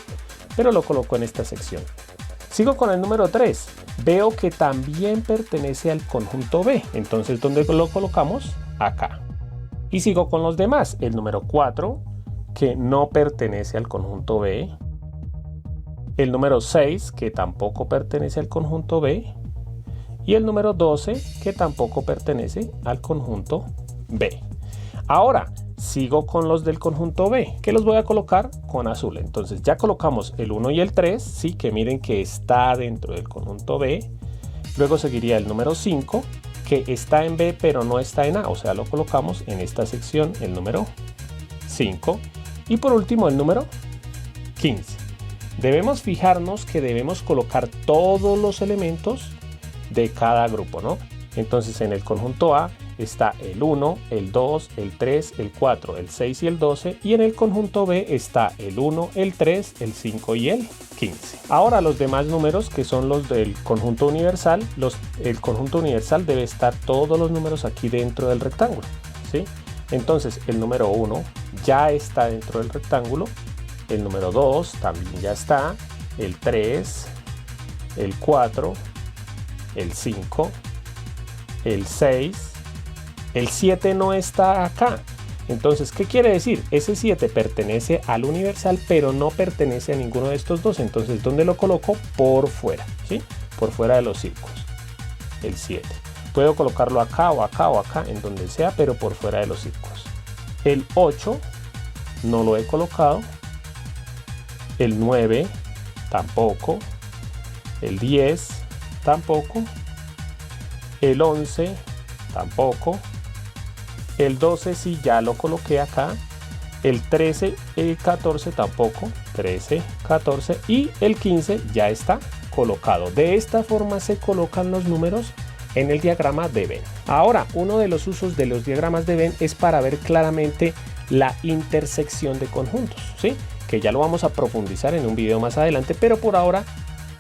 pero lo coloco en esta sección. Sigo con el número 3. Veo que también pertenece al conjunto B. Entonces, ¿dónde lo colocamos? Acá. Y sigo con los demás. El número 4, que no pertenece al conjunto B. El número 6, que tampoco pertenece al conjunto B. Y el número 12, que tampoco pertenece al conjunto B. Ahora, sigo con los del conjunto B, que los voy a colocar con azul. Entonces ya colocamos el 1 y el 3, sí, que miren que está dentro del conjunto B. Luego seguiría el número 5, que está en B pero no está en A, o sea, lo colocamos en esta sección, el número 5. Y por último el número 15. Debemos fijarnos que debemos colocar todos los elementos de cada grupo, ¿no? Entonces en el conjunto A está el 1, el 2, el 3, el 4, el 6 y el 12, y en el conjunto B está el 1, el 3, el 5 y el 15. Ahora los demás números, que son los del conjunto universal, el conjunto universal debe estar todos los números aquí dentro del rectángulo, ¿sí? Entonces el número 1 ya está dentro del rectángulo, el número 2 también ya está, el 3, el 4, el 5, el 6, el 7 no está acá. Entonces, ¿qué quiere decir? Ese 7 pertenece al universal, pero no pertenece a ninguno de estos dos. Entonces, ¿dónde lo coloco? Por fuera, ¿sí? Por fuera de los círculos. El 7. Puedo colocarlo acá o acá o acá, en donde sea, pero por fuera de los círculos. El 8 no lo he colocado. El 9 tampoco. El 10 tampoco. El 11 tampoco. El 12 sí, ya lo coloqué acá. El 13, el 14 tampoco. 13, 14 y el 15 ya está colocado. De esta forma se colocan los números en el diagrama de Venn. Ahora, uno de los usos de los diagramas de Venn es para ver claramente la intersección de conjuntos, ¿sí? Que ya lo vamos a profundizar en un video más adelante, pero por ahora,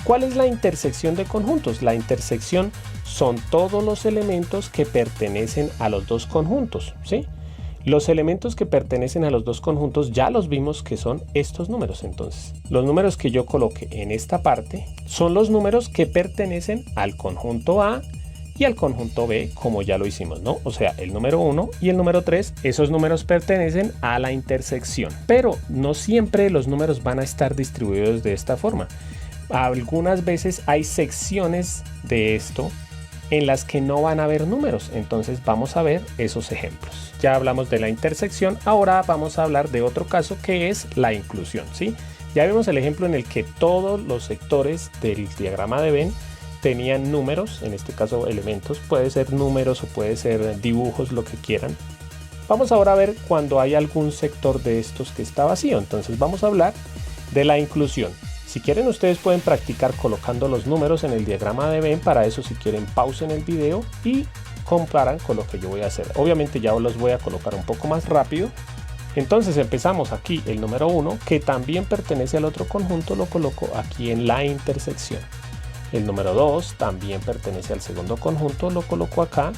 ¿cuál es la intersección de conjuntos? La intersección son todos los elementos que pertenecen a los dos conjuntos, ¿sí? Los elementos que pertenecen a los dos conjuntos ya los vimos que son estos números. Entonces, los números que yo coloque en esta parte son los números que pertenecen al conjunto A y al conjunto B, como ya lo hicimos, ¿no? O sea, el número 1 y el número 3, esos números pertenecen a la intersección. Pero no siempre los números van a estar distribuidos de esta forma. Algunas veces hay secciones de esto en las que no van a haber números. Entonces vamos a ver esos ejemplos. Ya hablamos de la intersección, ahora vamos a hablar de otro caso que es la inclusión, ¿sí? Ya vimos el ejemplo en el que todos los sectores del diagrama de Venn tenían números, en este caso elementos, puede ser números o puede ser dibujos, lo que quieran. Vamos ahora a ver cuando hay algún sector de estos que está vacío. Entonces vamos a hablar de la inclusión. Si quieren, ustedes pueden practicar colocando los números en el diagrama de Venn. Para eso, si quieren, pausen el video y comparan con lo que yo voy a hacer. Obviamente ya los voy a colocar un poco más rápido. Entonces empezamos aquí el número 1, que también pertenece al otro conjunto, lo coloco aquí en la intersección. El número 2 también pertenece al segundo conjunto, lo coloco acá.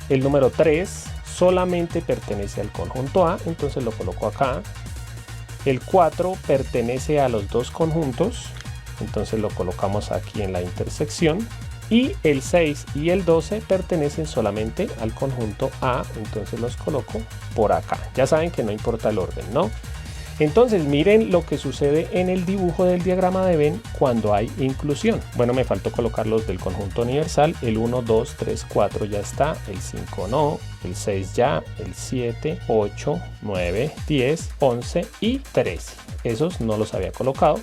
El número 3 solamente pertenece al conjunto A, entonces lo coloco acá. El 4 pertenece a los dos conjuntos, entonces lo colocamos aquí en la intersección. Y el 6 y el 12 pertenecen solamente al conjunto A, entonces los coloco por acá. Ya saben que no importa el orden, ¿no? Entonces miren lo que sucede en el dibujo del diagrama de Venn cuando hay inclusión. Bueno, me faltó colocar los del conjunto universal. El 1, 2, 3, 4 ya está, el 5 no, el 6 ya, el 7, 8, 9, 10, 11 y 13. Esos no los había colocado.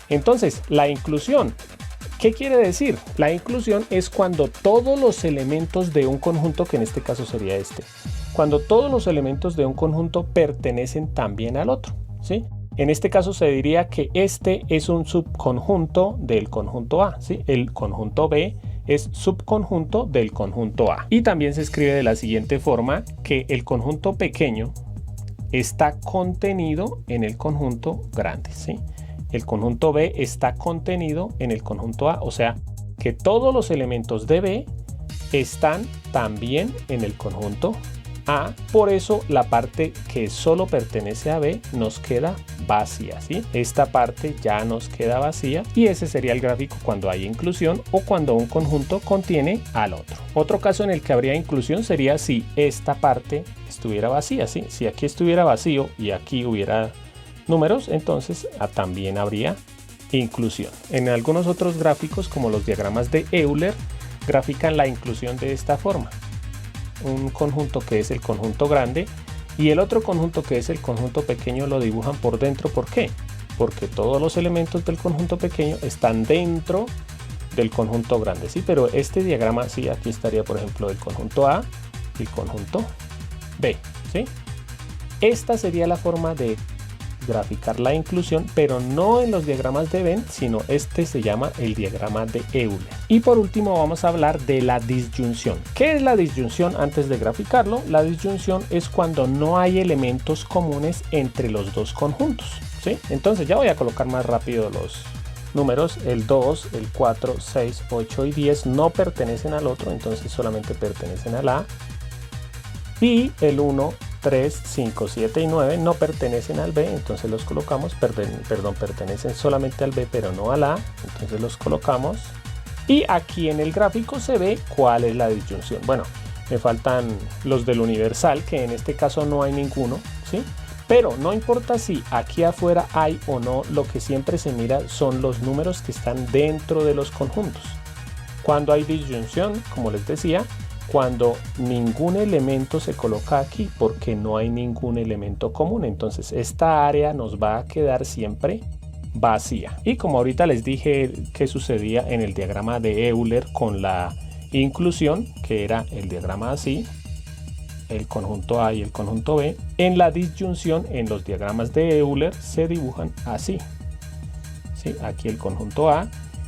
Entonces, la inclusión, ¿qué quiere decir? La inclusión es cuando todos los elementos de un conjunto, que en este caso sería este, cuando todos los elementos de un conjunto pertenecen también al otro, ¿sí? En este caso se diría que este es un subconjunto del conjunto A, ¿sí? El conjunto B es subconjunto del conjunto A. Y también se escribe de la siguiente forma, que el conjunto pequeño está contenido en el conjunto grande, ¿sí? El conjunto B está contenido en el conjunto A, o sea que todos los elementos de B están también en el conjunto A, por eso la parte que solo pertenece a B nos queda vacía, ¿sí? Esta parte ya nos queda vacía y ese sería el gráfico cuando hay inclusión o cuando un conjunto contiene al otro. Otro caso en el que habría inclusión sería si esta parte estuviera vacía, ¿sí? Si aquí estuviera vacío y aquí hubiera números, entonces también habría inclusión. En algunos otros gráficos, como los diagramas de Euler, grafican la inclusión de esta forma. Un conjunto que es el conjunto grande y el otro conjunto que es el conjunto pequeño lo dibujan por dentro. ¿Por qué? Porque todos los elementos del conjunto pequeño están dentro del conjunto grande, ¿sí? Pero este diagrama, sí, aquí estaría por ejemplo el conjunto A y el conjunto B, ¿sí? Esta sería la forma de graficar la inclusión, pero no en los diagramas de Venn, sino este se llama el diagrama de Euler. Y por último vamos a hablar de la disyunción. ¿Qué es la disyunción antes de graficarlo? La disyunción es cuando no hay elementos comunes entre los dos conjuntos, ¿sí? Entonces ya voy a colocar más rápido los números. El 2, el 4, 6, 8 y 10 no pertenecen al otro, entonces solamente pertenecen al A. Y el 1, 3, 5, 7 y 9 no pertenecen al B, entonces los colocamos, pertenecen solamente al B pero no al A, entonces los colocamos. Y aquí en el gráfico se ve cuál es la disyunción. Bueno, me faltan los del universal, que en este caso no hay ninguno, ¿sí? Pero no importa si aquí afuera hay o no, lo que siempre se mira son los números que están dentro de los conjuntos. Cuando hay disyunción, como les decía, cuando ningún elemento se coloca aquí porque no hay ningún elemento común, entonces esta área nos va a quedar siempre vacía. Y como ahorita les dije que sucedía en el diagrama de Euler con la inclusión, que era el diagrama así, el conjunto A y el conjunto B, en la disyunción en los diagramas de Euler se dibujan así, ¿sí? Aquí el conjunto A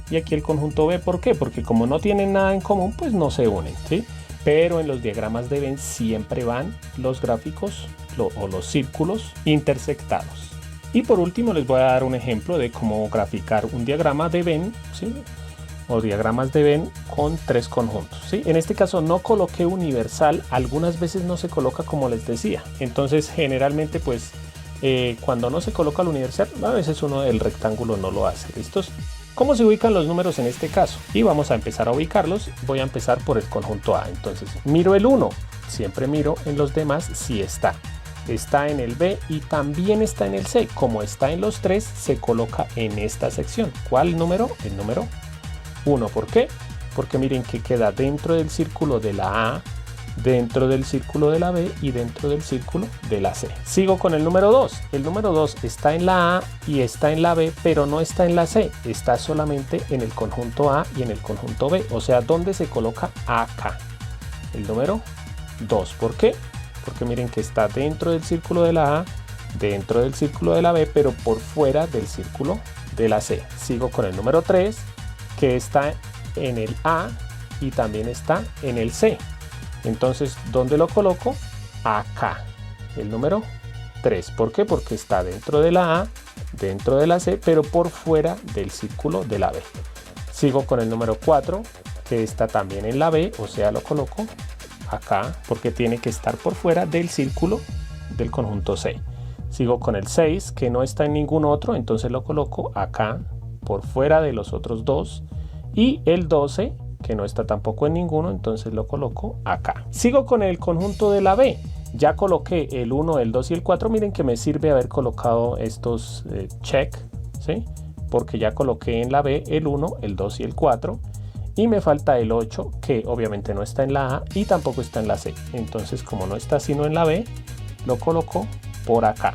y aquí el conjunto B. ¿Por qué? Porque como no tienen nada en común, pues no se unen, ¿sí? Pero en los diagramas de Venn siempre van los gráficos o los círculos intersectados. Y por último les voy a dar un ejemplo de cómo graficar un diagrama de Venn, ¿sí? O diagramas de Venn con tres conjuntos, ¿sí? En este caso no coloqué universal, algunas veces no se coloca como les decía. Entonces generalmente pues cuando no se coloca el universal, a veces uno del rectángulo no lo hace. ¿Listos? ¿Cómo se ubican los números en este caso? Y vamos a empezar a ubicarlos. Voy a empezar por el conjunto A. Entonces miro el 1, siempre miro en los demás si está. Está en el B y también está en el C. Como está en los tres, se coloca en esta sección. ¿Cuál número? El número 1. ¿Por qué? Porque miren que queda dentro del círculo de la A, dentro del círculo de la B y dentro del círculo de la C. Sigo con el número 2. El número 2 está en la A y está en la B, pero no está en la C. Está solamente en el conjunto A y en el conjunto B. O sea, ¿dónde se coloca? Acá. El número 2. ¿Por qué? Porque miren que está dentro del círculo de la A, dentro del círculo de la B, pero por fuera del círculo de la C. Sigo con el número 3, que está en el A y también está en el C. Entonces, ¿dónde lo coloco? Acá, el número 3. ¿Por qué? Porque está dentro de la A, dentro de la C, pero por fuera del círculo de la B. Sigo con el número 4, que está también en la B, o sea, lo coloco acá, porque tiene que estar por fuera del círculo del conjunto C. Sigo con el 6, que no está en ningún otro, entonces lo coloco acá, por fuera de los otros dos. Y el 12, que no está tampoco en ninguno, entonces lo coloco acá. Sigo con el conjunto de la B. Ya coloqué el 1, el 2 y el 4. Miren que me sirve haber colocado estos check, ¿sí? Porque ya coloqué en la B el 1, el 2 y el 4. Y me falta el 8, que obviamente no está en la A y tampoco está en la C. Entonces, como no está sino en la B, lo coloco por acá.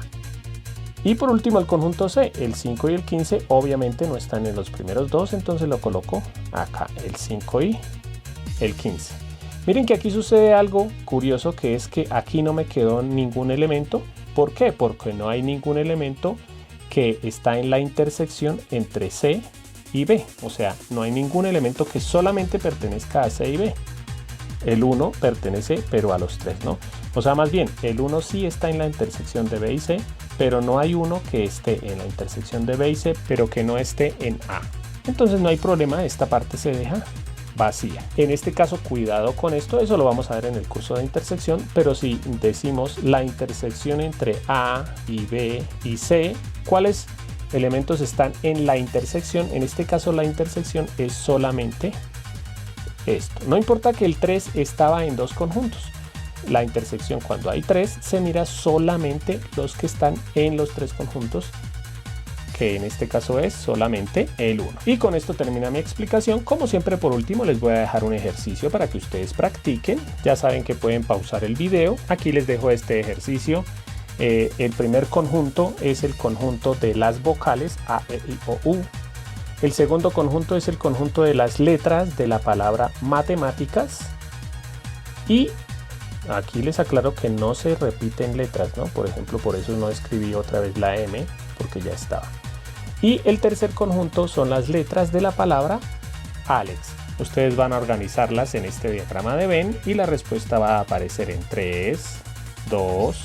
Y por último el conjunto C, el 5 y el 15 obviamente no están en los primeros dos, entonces lo coloco acá, el 5 y el 15. Miren que aquí sucede algo curioso, que es que aquí no me quedó ningún elemento. ¿Por qué? Porque no hay ningún elemento que está en la intersección entre C y B. O sea, no hay ningún elemento que solamente pertenezca a C y B. El 1 pertenece, pero a los 3, ¿no? O sea, más bien, el 1 sí está en la intersección de B y C, pero no hay uno que esté en la intersección de B y C, pero que no esté en A. Entonces no hay problema, esta parte se deja vacía. En este caso, cuidado con esto, eso lo vamos a ver en el curso de intersección, pero si decimos la intersección entre A y B y C, ¿cuáles elementos están en la intersección? En este caso la intersección es solamente esto. No importa que el 3 estaba en dos conjuntos. La intersección, cuando hay 3, se mira solamente los que están en los 3 conjuntos, que en este caso es solamente el 1. Y con esto termina mi explicación. Como siempre, por último les voy a dejar un ejercicio para que ustedes practiquen. Ya saben que pueden pausar el video. Aquí les dejo este ejercicio. El primer conjunto es el conjunto de las vocales A, E, I, O, U. El segundo conjunto es el conjunto de las letras de la palabra matemáticas. Y aquí les aclaro que no se repiten letras, ¿no? Por ejemplo, por eso no escribí otra vez la M, porque ya estaba. Y el tercer conjunto son las letras de la palabra Alex. Ustedes van a organizarlas en este diagrama de Venn y la respuesta va a aparecer en 3, 2,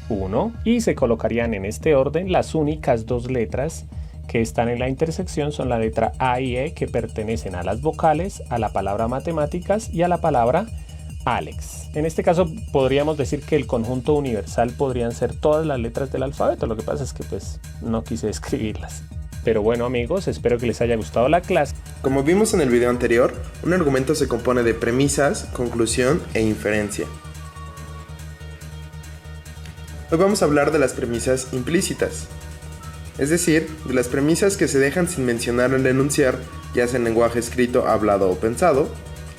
1. Y se colocarían en este orden. Las únicas dos letras que están en la intersección son la letra A y E, que pertenecen a las vocales, a la palabra matemáticas y a la palabra Alex. En este caso podríamos decir que el conjunto universal podrían ser todas las letras del alfabeto. Lo que pasa es que pues no quise escribirlas. Pero bueno, amigos, espero que les haya gustado la clase. Como vimos en el video anterior, un argumento se compone de premisas, conclusión e inferencia. Hoy vamos a hablar de las premisas implícitas, es decir, de las premisas que se dejan sin mencionar al enunciar, ya sea en lenguaje escrito, hablado o pensado,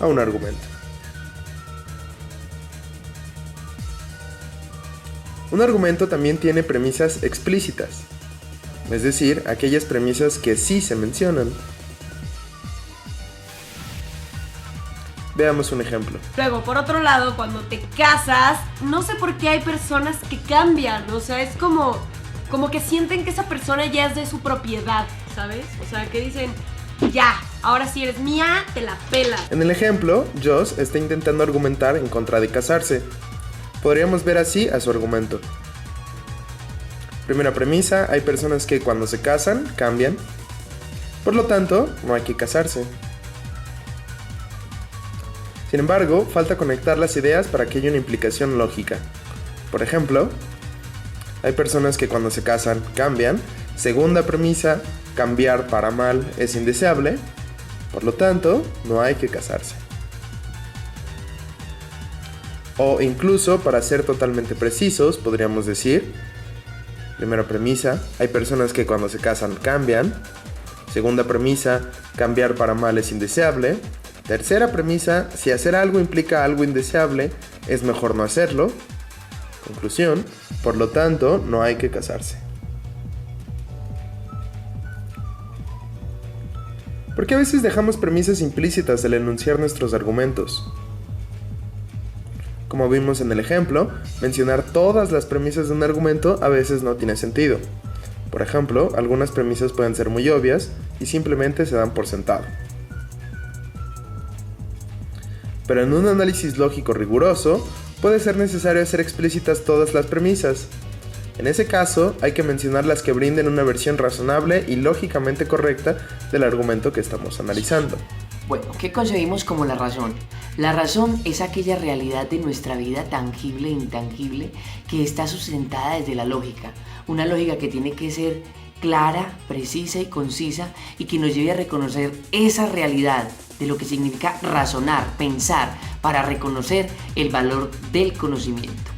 a un argumento. Un argumento también tiene premisas explícitas, es decir, aquellas premisas que sí se mencionan. Veamos un ejemplo. Luego, por otro lado, cuando te casas, no sé por qué hay personas que cambian, o sea, es como que sienten que esa persona ya es de su propiedad, ¿sabes? O sea, que dicen, ya, ahora sí eres mía, te la pela. En el ejemplo, Joss está intentando argumentar en contra de casarse. Podríamos ver así a su argumento. Primera premisa, hay personas que cuando se casan, cambian. Por lo tanto, no hay que casarse. Sin embargo, falta conectar las ideas para que haya una implicación lógica. Por ejemplo, hay personas que cuando se casan, cambian. Segunda premisa, cambiar para mal es indeseable. Por lo tanto, no hay que casarse. O incluso, para ser totalmente precisos, podríamos decir: primera premisa, hay personas que cuando se casan cambian. Segunda premisa, cambiar para mal es indeseable. Tercera premisa, si hacer algo implica algo indeseable, es mejor no hacerlo. Conclusión, por lo tanto, no hay que casarse. ¿Por qué a veces dejamos premisas implícitas al enunciar nuestros argumentos? Como vimos en el ejemplo, mencionar todas las premisas de un argumento a veces no tiene sentido. Por ejemplo, algunas premisas pueden ser muy obvias y simplemente se dan por sentado. pero en un análisis lógico riguroso puede ser necesario hacer explícitas todas las premisas. En ese caso, hay que mencionar las que brinden una versión razonable y lógicamente correcta del argumento que estamos analizando. Bueno, ¿qué concebimos como la razón? La razón es aquella realidad de nuestra vida tangible e intangible que está sustentada desde la lógica. Una lógica que tiene que ser clara, precisa y concisa y que nos lleve a reconocer esa realidad de lo que significa razonar, pensar, para reconocer el valor del conocimiento.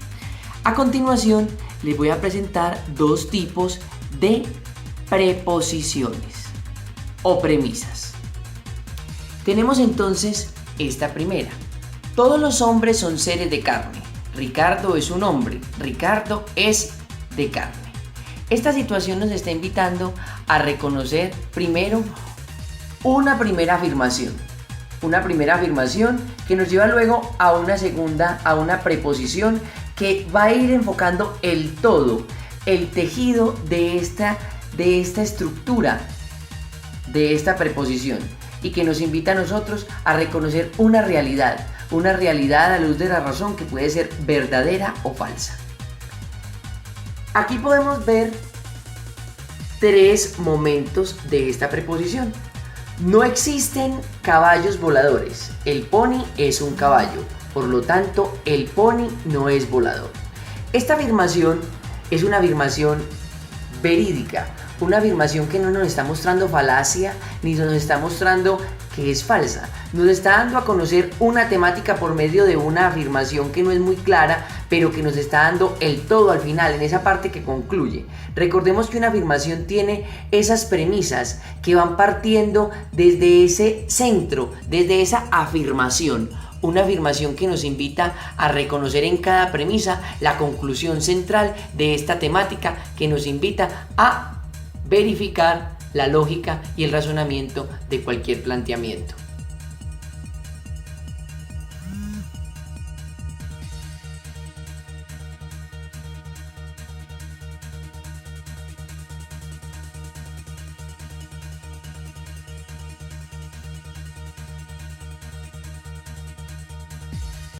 A continuación, les voy a presentar dos tipos de preposiciones o premisas. Tenemos entonces esta primera. Todos los hombres son seres de carne. Ricardo es un hombre. Ricardo es de carne. Esta situación nos está invitando a reconocer primero una primera afirmación. Una primera afirmación que nos lleva luego a una segunda, a una preposición que va a ir enfocando el todo, el tejido de esta estructura, de esta preposición, y que nos invita a nosotros a reconocer una realidad a luz de la razón que puede ser verdadera o falsa. Aquí podemos ver tres momentos de esta preposición. No existen caballos voladores. El pony es un caballo. Por lo tanto, el pony no es volador. Esta afirmación es una afirmación verídica, una afirmación que no nos está mostrando falacia ni nos está mostrando que es falsa. Nos está dando a conocer una temática por medio de una afirmación que no es muy clara, pero que nos está dando el todo al final, en esa parte que concluye. Recordemos que una afirmación tiene esas premisas que van partiendo desde ese centro, desde esa afirmación. Una afirmación que nos invita a reconocer en cada premisa la conclusión central de esta temática, que nos invita a verificar la lógica y el razonamiento de cualquier planteamiento.